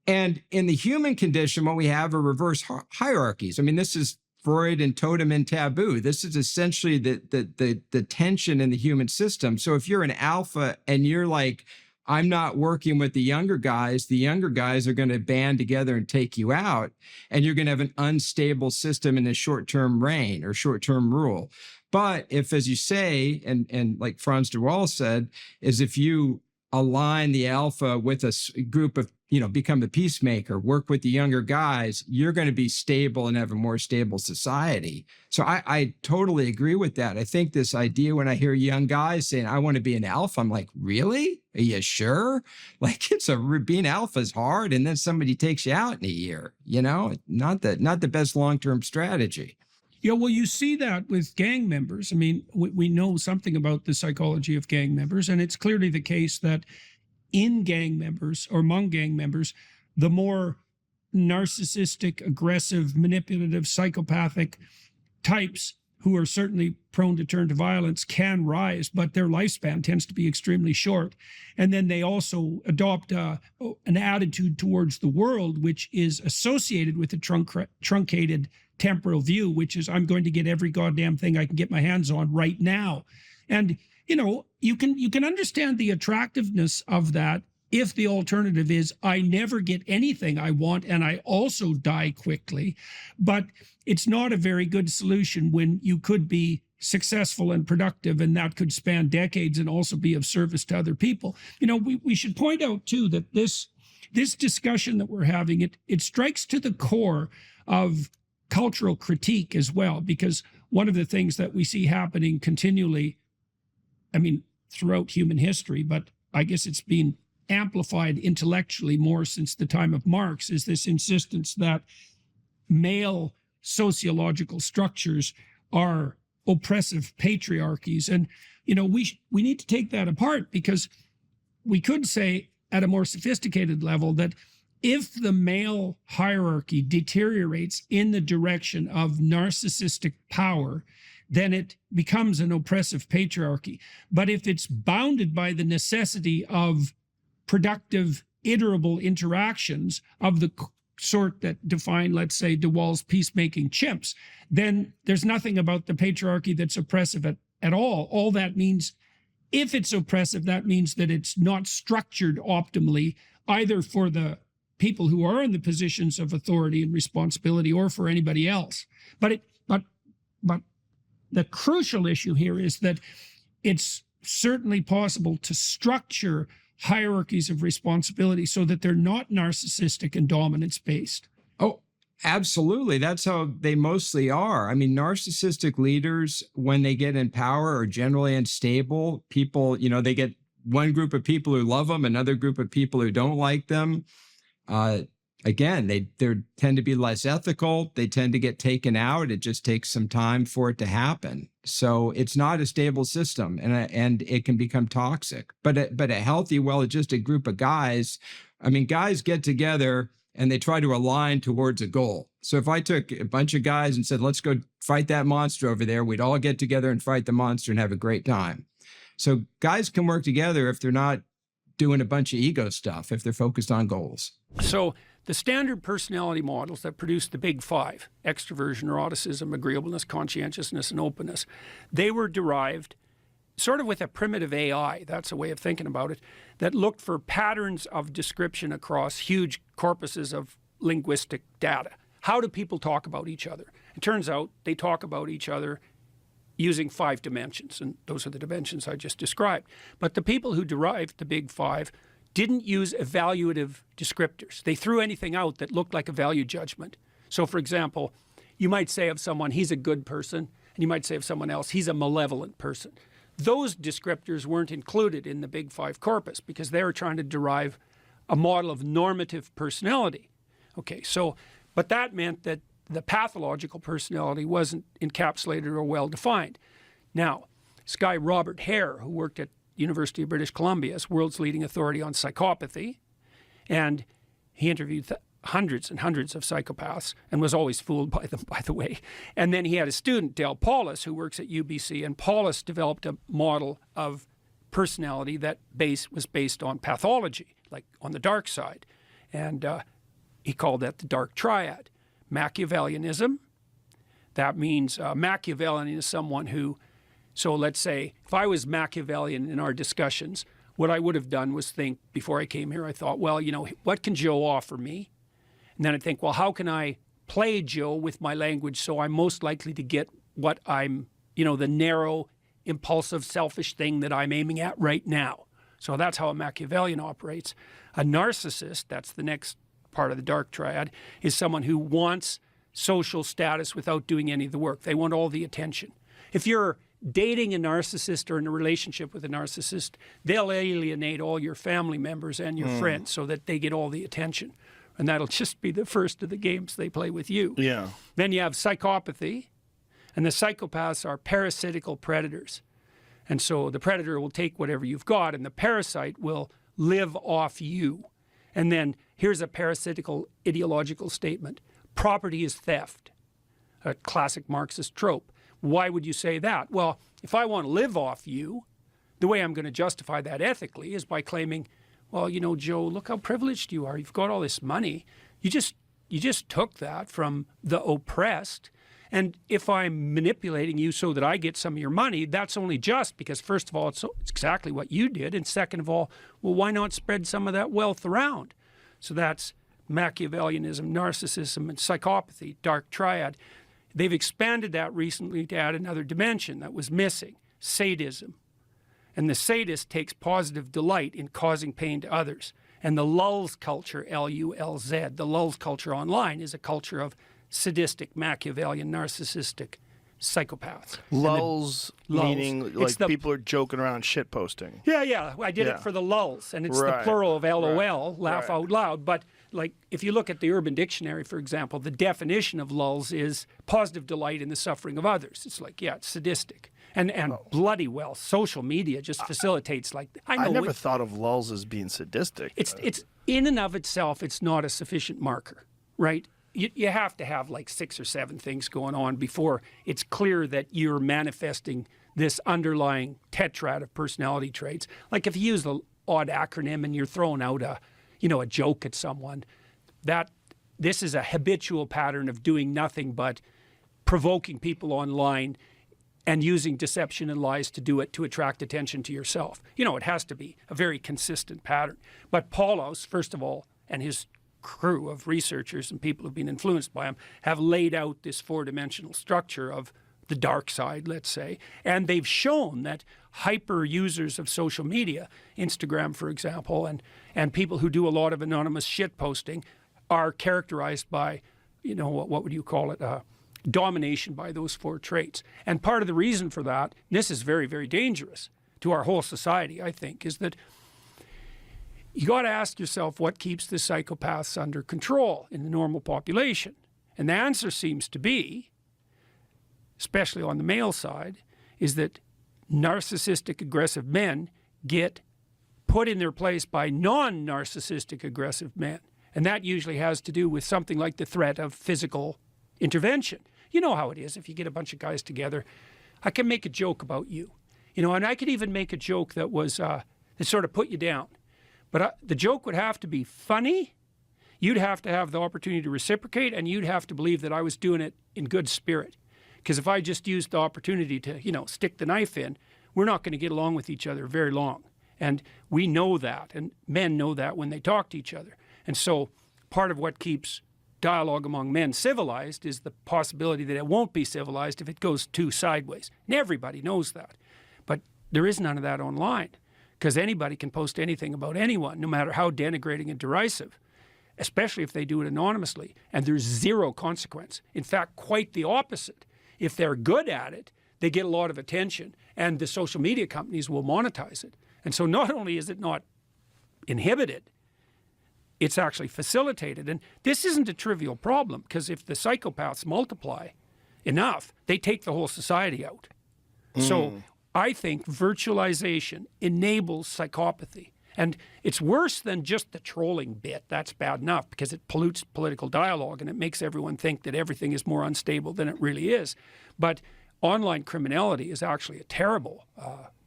And in the human condition, what we have are reverse hierarchies. I mean, this is Freud and totem and taboo. This is essentially the tension in the human system. So if you're an alpha and you're like, I'm not working with the younger guys are going to band together and take you out, and you're going to have an unstable system in a short-term reign or short-term rule. But if, as you say, and like Franz de Waal said, is if you align the alpha with a group of become a peacemaker, work with the younger guys, you're going to be stable and have a more stable society. So I totally agree with that. I think this idea when I hear young guys saying, I want to be an alpha, I'm like, really? Are you sure? Like being alpha is hard. And then somebody takes you out in a year, not the best long-term strategy. Yeah, well, you see that with gang members. I mean, we know something about the psychology of gang members, and it's clearly the case that in gang members or among gang members, the more narcissistic, aggressive, manipulative, psychopathic types who are certainly prone to turn to violence can rise, but their lifespan tends to be extremely short. And then they also adopt an attitude towards the world, which is associated with a truncated temporal view, which is I'm going to get every goddamn thing I can get my hands on right now. And you can understand the attractiveness of that if the alternative is I never get anything I want and I also die quickly. But it's not a very good solution when you could be successful and productive, and that could span decades and also be of service to other people. We should point out too that this discussion that we're having, it strikes to the core of cultural critique as well, because one of the things that we see happening continually, throughout human history, but I guess it's been amplified intellectually more since the time of Marx, is this insistence that male sociological structures are oppressive patriarchies. And, we need to take that apart, because we could say at a more sophisticated level that if the male hierarchy deteriorates in the direction of narcissistic power, then it becomes an oppressive patriarchy. But if it's bounded by the necessity of productive, iterable interactions of the sort that define, let's say, de Waal's peacemaking chimps, then there's nothing about the patriarchy that's oppressive at all. All that means, if it's oppressive, that means that it's not structured optimally, either for the people who are in the positions of authority and responsibility or for anybody else. But the crucial issue here is that it's certainly possible to structure hierarchies of responsibility so that they're not narcissistic and dominance based. Oh, absolutely. That's how they mostly are. Narcissistic leaders, when they get in power, are generally unstable. People, they get one group of people who love them, another group of people who don't like them. Again, they tend to be less ethical. They tend to get taken out. It just takes some time for it to happen. So it's not a stable system, and it can become toxic. But a healthy, well-adjusted group of guys, guys get together and they try to align towards a goal. So if I took a bunch of guys and said, let's go fight that monster over there, we'd all get together and fight the monster and have a great time. So guys can work together if they're not doing a bunch of ego stuff, if they're focused on goals. So the standard personality models that produce the big five, extroversion, neuroticism, agreeableness, conscientiousness, and openness, they were derived sort of with a primitive AI, that's a way of thinking about it, that looked for patterns of description across huge corpuses of linguistic data. How do people talk about each other? It turns out they talk about each other using 5 dimensions, and those are the dimensions I just described. But the people who derived the big five didn't use evaluative descriptors. They threw anything out that looked like a value judgment. So, for example, you might say of someone, he's a good person, and you might say of someone else, he's a malevolent person. Those descriptors weren't included in the big five corpus because they were trying to derive a model of normative personality. Okay, so, but that meant that the pathological personality wasn't encapsulated or well defined. Now, this guy Robert Hare, who worked at University of British Columbia as world's leading authority on psychopathy, and he interviewed hundreds and hundreds of psychopaths and was always fooled by them, by the way. And then he had a student, Del Paulus, who works at UBC, and Paulus developed a model of personality that was based on pathology, like on the dark side. And he called that the dark triad. Machiavellianism, that means Machiavellian is someone who, so let's say, if I was Machiavellian in our discussions, what I would have done was think, before I came here, I thought, well, what can Joe offer me? And then I'd think, well, how can I play Joe with my language so I'm most likely to get what I'm, the narrow, impulsive, selfish thing that I'm aiming at right now? So that's how a Machiavellian operates. A narcissist, that's the next part of the dark triad, is someone who wants social status without doing any of the work. They want all the attention. If you're dating a narcissist or in a relationship with a narcissist, they'll alienate all your family members and your friends so that they get all the attention. And that'll just be the first of the games they play with you. Yeah. Then you have psychopathy, and the psychopaths are parasitical predators. And so the predator will take whatever you've got, and the parasite will live off you. And then here's a parasitical ideological statement. Property is theft, a classic Marxist trope. Why would you say that? Well, if I want to live off you, the way I'm going to justify that ethically is by claiming, well, you know, Joe, look how privileged you are. You've got all this money. You just took that from the oppressed. And if I'm manipulating you so that I get some of your money, that's only just because, first of all, it's exactly what you did. And second of all, well, why not spread some of that wealth around? So that's Machiavellianism, narcissism, and psychopathy, dark triad. They've expanded that recently to add another dimension that was missing, sadism. And the sadist takes positive delight in causing pain to others. And the lulz culture, L-U-L-Z, the lulz culture online is a culture of sadistic, Machiavellian, narcissistic psychopaths. Lulz, meaning like the, people are joking around shit posting. Yeah. I did it for the lulz, and it's the plural of LOL, laugh out loud. But like if you look at the Urban Dictionary, for example, the definition of lulz is positive delight in the suffering of others. It's like, yeah, it's sadistic. And bloody well, social media just facilitates like I never thought of lulz as being sadistic. It's in and of itself, it's not a sufficient marker, right? You have to have like 6 or 7 things going on before it's clear that you're manifesting this underlying tetrad of personality traits. Like if you use the odd acronym and you're throwing out a joke at someone, this is a habitual pattern of doing nothing but provoking people online and using deception and lies to do it to attract attention to yourself. It has to be a very consistent pattern. But Paulos, first of all, and his crew of researchers and people who've been influenced by him have laid out this 4-dimensional structure of the dark side, let's say, and they've shown that hyper users of social media, Instagram, for example, and people who do a lot of anonymous shit posting are characterized by, what would you call it, domination by those 4 traits. And part of the reason for that, and this is very, very dangerous to our whole society, I think, is that you got to ask yourself what keeps the psychopaths under control in the normal population. And the answer seems to be, especially on the male side, is that narcissistic aggressive men get put in their place by non-narcissistic aggressive men. And that usually has to do with something like the threat of physical intervention. You know how it is if you get a bunch of guys together. I can make a joke about you, and I could even make a joke that was that sort of put you down. But the joke would have to be funny. You'd have to have the opportunity to reciprocate, and you'd have to believe that I was doing it in good spirit. Because if I just used the opportunity to, stick the knife in, we're not going to get along with each other very long. And we know that, and men know that when they talk to each other. And so part of what keeps dialogue among men civilized is the possibility that it won't be civilized if it goes too sideways. And everybody knows that. But there is none of that online. Because anybody can post anything about anyone, no matter how denigrating and derisive, especially if they do it anonymously, and there's zero consequence. In fact, quite the opposite. If they're good at it, they get a lot of attention, and the social media companies will monetize it. And so not only is it not inhibited, it's actually facilitated. And this isn't a trivial problem, because if the psychopaths multiply enough, they take the whole society out. So I think virtualization enables psychopathy. And it's worse than just the trolling bit. That's bad enough because it pollutes political dialogue and it makes everyone think that everything is more unstable than it really is. But online criminality is actually a terrible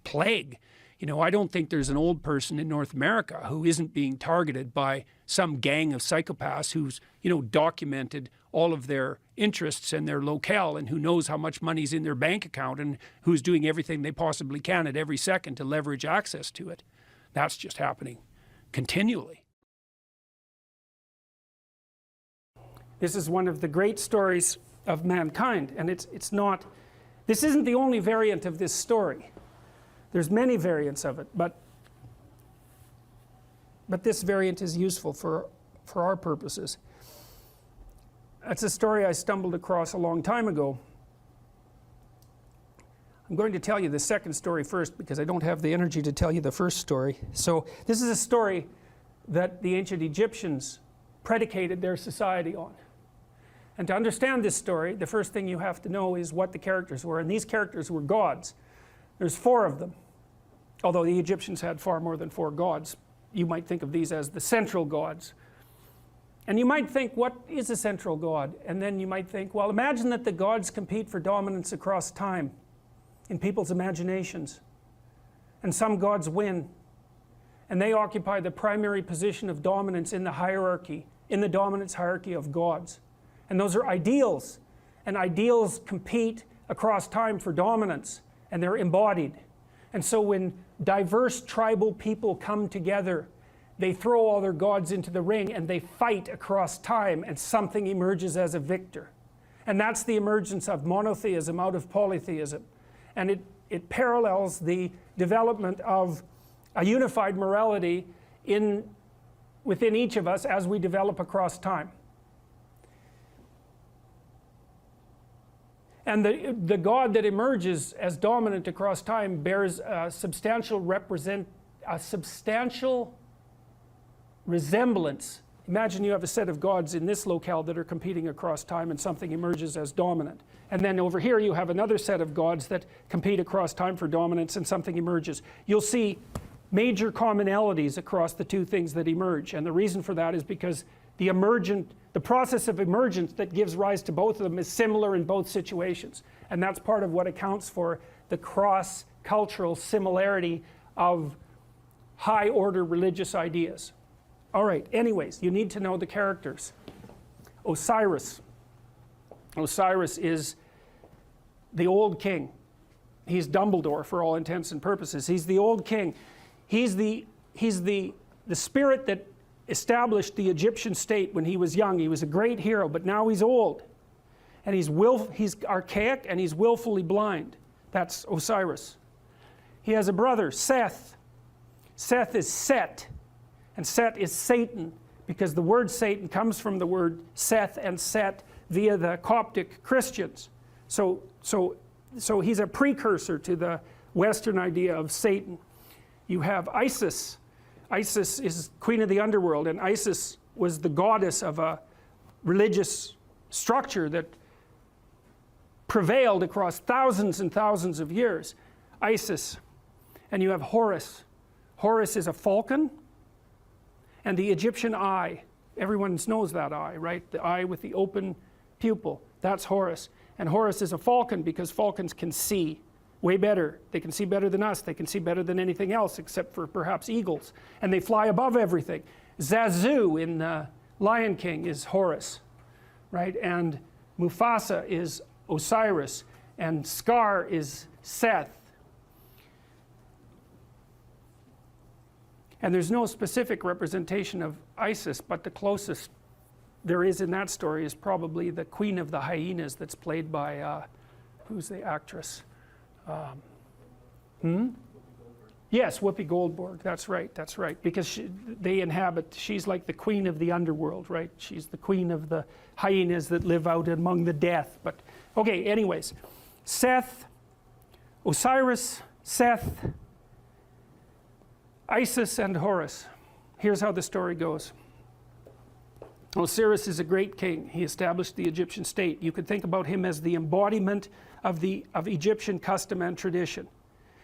plague. I don't think there's an old person in North America who isn't being targeted by some gang of psychopaths who's, documented all of their interests and their locale and who knows how much money's in their bank account and who's doing everything they possibly can at every second to leverage access to it. That's just happening continually. This is one of the great stories of mankind, and this isn't the only variant of this story. There's many variants of it, but but this variant is useful for our purposes. That's a story I stumbled across a long time ago. I'm going to tell you the second story first because I don't have the energy to tell you the first story. So this is a story that the ancient Egyptians predicated their society on. And to understand this story, the first thing you have to know is what the characters were. And these characters were gods. There's 4 of them. Although the Egyptians had far more than 4 gods. You might think of these as the central gods. And you might think, what is a central god? And then you might think, well, imagine that the gods compete for dominance across time in people's imaginations. And some gods win. And they occupy the primary position of dominance in the hierarchy, in the dominance hierarchy of gods. And those are ideals. And ideals compete across time for dominance. And they're embodied. And so when diverse tribal people come together, they throw all their gods into the ring and they fight across time, and something emerges as a victor. And that's the emergence of monotheism out of polytheism. And it parallels the development of a unified morality within each of us as we develop across time. And the God that emerges as dominant across time bears a substantial resemblance. Imagine you have a set of gods in this locale that are competing across time, and something emerges as dominant. And then over here you have another set of gods that compete across time for dominance, and something emerges. You'll see major commonalities across the 2 things that emerge. And the reason for that is because the process of emergence that gives rise to both of them is similar in both situations. And that's part of what accounts for the cross-cultural similarity of high-order religious ideas. All right, anyways, you need to know the characters. Osiris. Osiris is the old king. He's Dumbledore for all intents and purposes. He's the old king. He's the spirit that established the Egyptian state when he was young. He was a great hero, but now he's old. And he's archaic, and he's willfully blind. That's Osiris. He has a brother, Seth. Seth is Set. And Set is Satan, because the word Satan comes from the word Seth and Set via the Coptic Christians. So he's a precursor to the Western idea of Satan. You have Isis. Isis is queen of the underworld, and Isis was the goddess of a religious structure that prevailed across thousands and thousands of years. Isis. And you have Horus. Horus is a falcon. And the Egyptian eye, everyone knows that eye, right? The eye with the open pupil, that's Horus. And Horus is a falcon because falcons can see way better. They can see better than us. They can see better than anything else except for perhaps eagles. And they fly above everything. Zazu in Lion King is Horus, right? And Mufasa is Osiris. And Scar is Seth. And there's no specific representation of Isis, but the closest there is in that story is probably the Queen of the Hyenas that's played by, who's the actress? Yes, Whoopi Goldberg, that's right, because she's like the queen of the underworld, right? She's the queen of the hyenas that live out among the death. But, okay, anyways, Seth, Osiris, Seth, Isis, and Horus. Here's how the story goes. Osiris is a great king. He established the Egyptian state. You could think about him as the embodiment of Egyptian custom and tradition.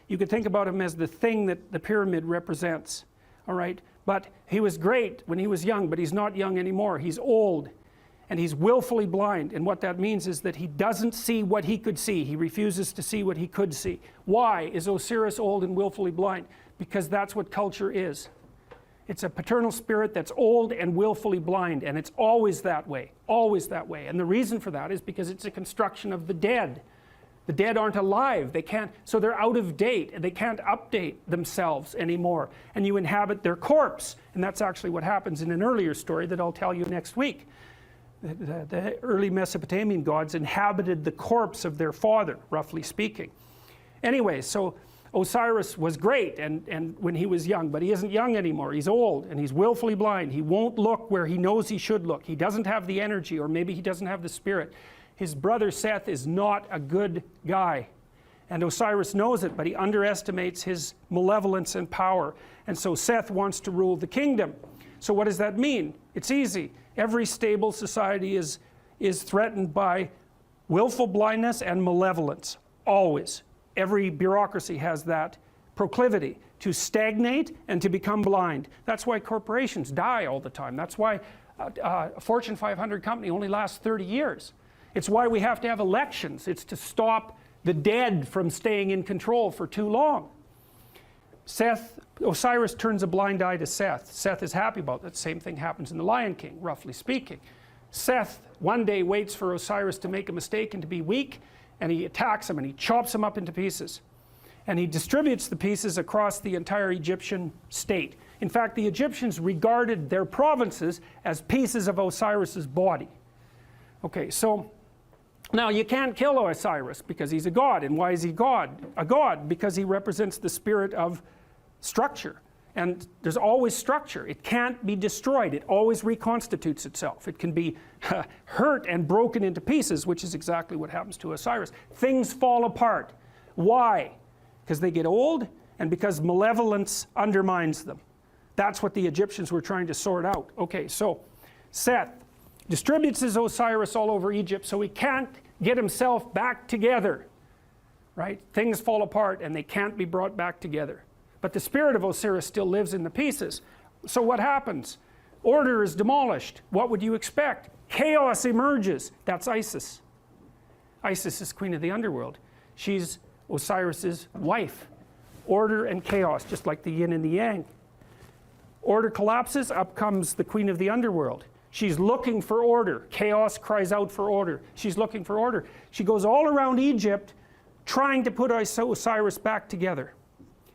You could think about him as the thing that the pyramid represents. All right? But he was great when he was young, but he's not young anymore. He's old, and he's willfully blind. And what that means is that he doesn't see what he could see. He refuses to see what he could see. Why is Osiris old and willfully blind? Because that's what culture is. It's a paternal spirit that's old and willfully blind, and it's always that way, always that way. And the reason for that is because it's a construction of the dead. The dead aren't alive. They can't, so they're out of date, and they can't update themselves anymore. And you inhabit their corpse. And that's actually what happens in an earlier story that I'll tell you next week. The early Mesopotamian gods inhabited the corpse of their father, roughly speaking. Anyway, so Osiris was great and when he was young, but he isn't young anymore. He's old and he's willfully blind. He won't look where he knows he should look. He doesn't have the energy, or maybe he doesn't have the spirit. His brother Seth is not a good guy. And Osiris knows it, but he underestimates his malevolence and power. And so Seth wants to rule the kingdom. So what does that mean? It's easy. Every stable society is threatened by willful blindness and malevolence. Always. Every bureaucracy has that proclivity to stagnate and to become blind. That's why corporations die all the time. That's why a Fortune 500 company only lasts 30 years. It's why we have to have elections. It's to stop the dead from staying in control for too long. Osiris turns a blind eye to Seth. Seth is happy about that. Same thing happens in The Lion King, roughly speaking. Seth one day waits for Osiris to make a mistake and to be weak, and he attacks him and he chops him up into pieces. And he distributes the pieces across the entire Egyptian state. In fact, the Egyptians regarded their provinces as pieces of Osiris's body. Okay, so now you can't kill Osiris because he's a god. And why is he God? A god because he represents the spirit of structure. And there's always structure. It can't be destroyed. It always reconstitutes itself. It can be hurt and broken into pieces, which is exactly what happens to Osiris. Things fall apart. Why? Because they get old and because malevolence undermines them. That's what the Egyptians were trying to sort out. Okay, so Seth distributes his Osiris all over Egypt so he can't get himself back together. Right? Things fall apart and they can't be brought back together. But the spirit of Osiris still lives in the pieces. So what happens? Order is demolished. What would you expect? Chaos emerges. That's Isis. Isis is queen of the underworld. She's Osiris's wife. Order and chaos, just like the yin and the yang. Order collapses, up comes the queen of the underworld. She's looking for order. Chaos cries out for order. She's looking for order. She goes all around Egypt trying to put Osiris back together.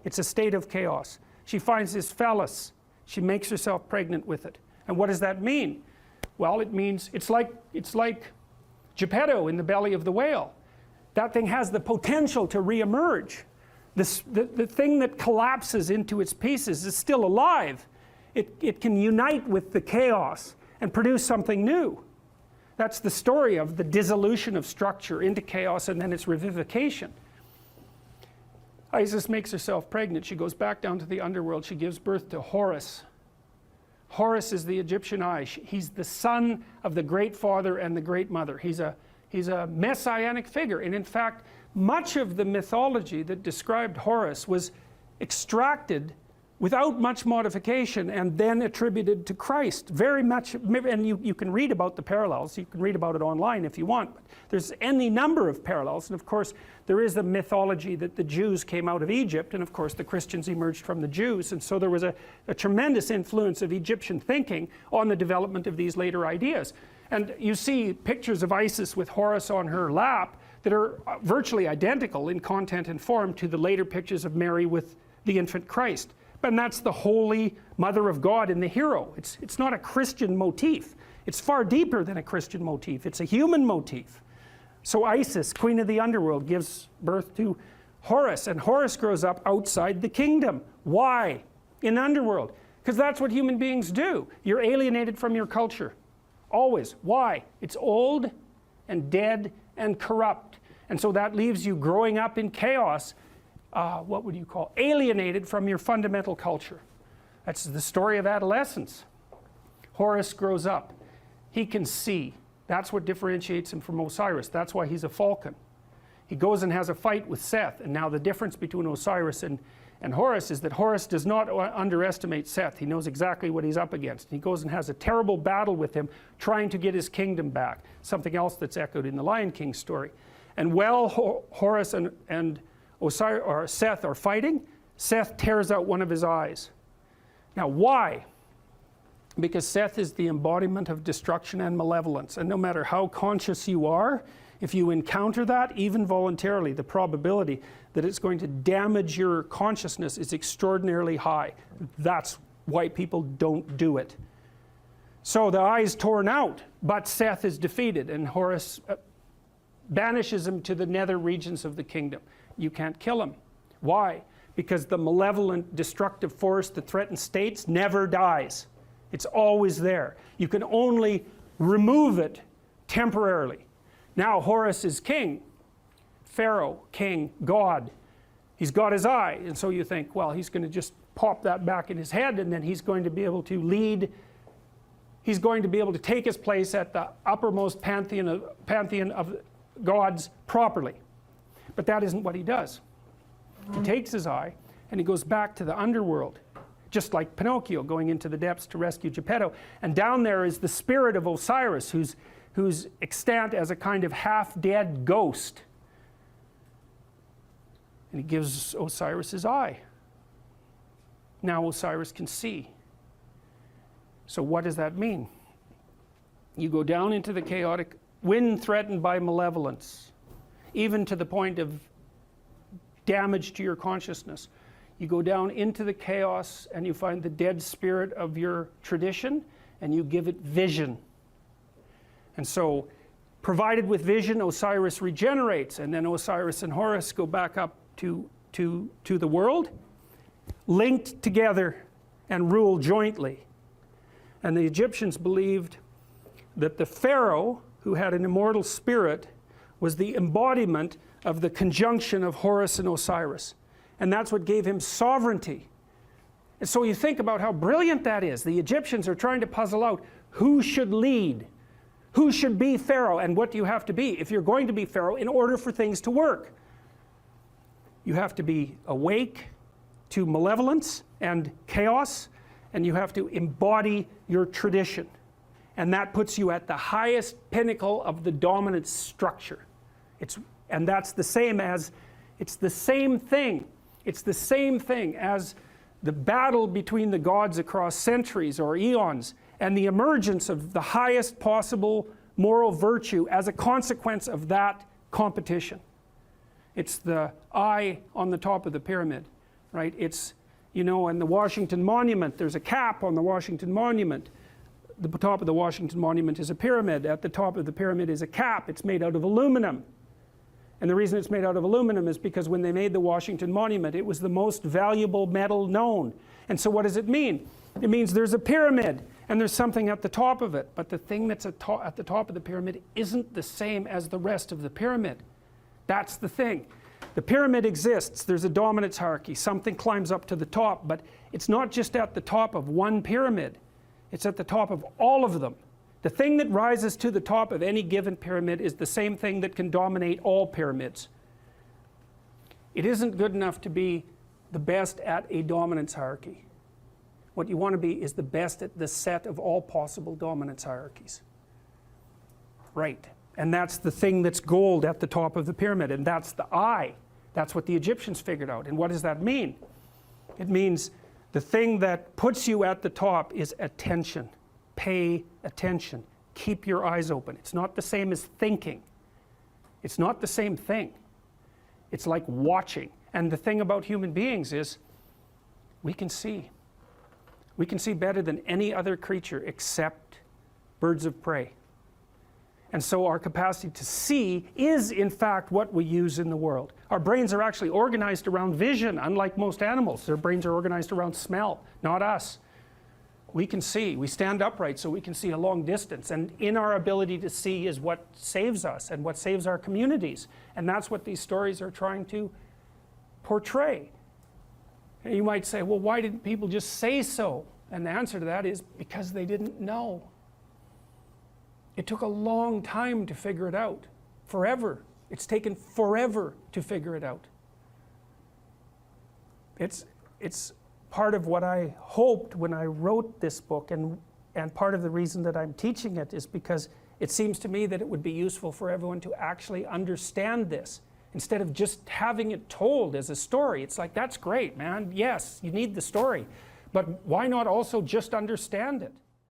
It's a state of chaos. She finds his phallus. She makes herself pregnant with it. And what does that mean? Well, it means it's like Geppetto in the belly of the whale. That thing has the potential to reemerge. The thing that collapses into its pieces is still alive. It can unite with the chaos and produce something new. That's the story of the dissolution of structure into chaos and then its revivification. Isis makes herself pregnant. She goes back down to the underworld. She gives birth to Horus. Horus is the Egyptian eye. He's the son of the great father and the great mother. He's a messianic figure. And in fact, much of the mythology that described Horus was extracted without much modification and then attributed to Christ. Very much, and you can read about the parallels. You can read about it online if you want. But there's any number of parallels. And of course, there is the mythology that the Jews came out of Egypt. And of course, the Christians emerged from the Jews. And so there was a tremendous influence of Egyptian thinking on the development of these later ideas. And you see pictures of Isis with Horus on her lap that are virtually identical in content and form to the later pictures of Mary with the infant Christ. And that's the holy mother of God in the hero. It's not a Christian motif. It's far deeper than a Christian motif. It's a human motif. So Isis, queen of the underworld, gives birth to Horus, and Horus grows up outside the kingdom. Why? In the underworld. Because that's what human beings do. You're alienated from your culture. Always. Why? It's old and dead and corrupt. And so that leaves you growing up in chaos. What would you call? Alienated from your fundamental culture. That's the story of adolescence. Horus grows up. He can see. That's what differentiates him from Osiris. That's why he's a falcon. He goes and has a fight with Seth. And now the difference between Osiris and Horus is that Horus does not underestimate Seth. He knows exactly what he's up against. He goes and has a terrible battle with him, trying to get his kingdom back. Something else that's echoed in the Lion King story. And while Horus and Osiris or Seth are fighting, Seth tears out one of his eyes. Now why? Because Seth is the embodiment of destruction and malevolence, and no matter how conscious you are, if you encounter that, even voluntarily, the probability that it's going to damage your consciousness is extraordinarily high. That's why people don't do it. So the eye is torn out, but Seth is defeated, and Horus banishes him to the nether regions of the kingdom. You can't kill him. Why? because the malevolent, destructive force that threatens states never dies. It's always there. You can only remove it temporarily. Now Horus is king, Pharaoh, king, God. He's got his eye, and so you think, well, he's going to just pop that back in his head, and then he's going to be able to lead. He's going to be able to take his place at the uppermost pantheon of gods properly. But that isn't what he does. He takes his eye and he goes back to the underworld, just like Pinocchio going into the depths to rescue Geppetto. And down there is the spirit of Osiris, who's extant as a kind of half-dead ghost. And he gives Osiris his eye. Now Osiris can see. So what does that mean? You go down into the chaotic, when threatened by malevolence, even to the point of damage to your consciousness. You go down into the chaos and you find the dead spirit of your tradition and you give it vision. And so, provided with vision, Osiris regenerates, and then Osiris and Horus go back up to the world, linked together and rule jointly. And the Egyptians believed that the Pharaoh, who had an immortal spirit, was the embodiment of the conjunction of Horus and Osiris. And that's what gave him sovereignty. And so you think about how brilliant that is. The Egyptians are trying to puzzle out who should lead, who should be Pharaoh, and what do you have to be if you're going to be Pharaoh in order for things to work. You have to be awake to malevolence and chaos, and you have to embody your tradition. And that puts you at the highest pinnacle of the dominant structure. And that's the same as, it's the same thing. It's the same thing as the battle between the gods across centuries or eons and the emergence of the highest possible moral virtue as a consequence of that competition. It's the eye on the top of the pyramid, right? It's, you know, in the Washington Monument, there's a cap on the Washington Monument. The top of the Washington Monument is a pyramid. At the top of the pyramid is a cap. It's made out of aluminum. And the reason it's made out of aluminum is because when they made the Washington Monument, it was the most valuable metal known. And so what does it mean? It means there's a pyramid and there's something at the top of it. But the thing that's at the top of the pyramid isn't the same as the rest of the pyramid. That's the thing. The pyramid exists. There's a dominance hierarchy. Something climbs up to the top. But it's not just at the top of one pyramid. It's at the top of all of them. The thing that rises to the top of any given pyramid is the same thing that can dominate all pyramids. It isn't good enough to be the best at a dominance hierarchy. What you want to be is the best at the set of all possible dominance hierarchies. Right. And that's the thing that's gold at the top of the pyramid, and that's the eye. That's what the Egyptians figured out. And what does that mean? It means the thing that puts you at the top is attention. Pay attention. Keep your eyes open. It's not the same as thinking. It's not the same thing. It's like watching. And the thing about human beings is we can see. We can see better than any other creature except birds of prey. And so our capacity to see is in fact what we use in the world. Our brains are actually organized around vision, unlike most animals. Their brains are organized around smell, not us. We can see. We stand upright so we can see a long distance. And in our ability to see is what saves us and what saves our communities. And that's what these stories are trying to portray. And you might say, well, why didn't people just say so? And the answer to that is because they didn't know. It took a long time to figure it out. Forever. It's taken forever to figure it out. It's part of what I hoped when I wrote this book, and part of the reason that I'm teaching it is because it seems to me that it would be useful for everyone to actually understand this instead of just having it told as a story. It's like, that's great, man. Yes, you need the story. But why not also just understand it?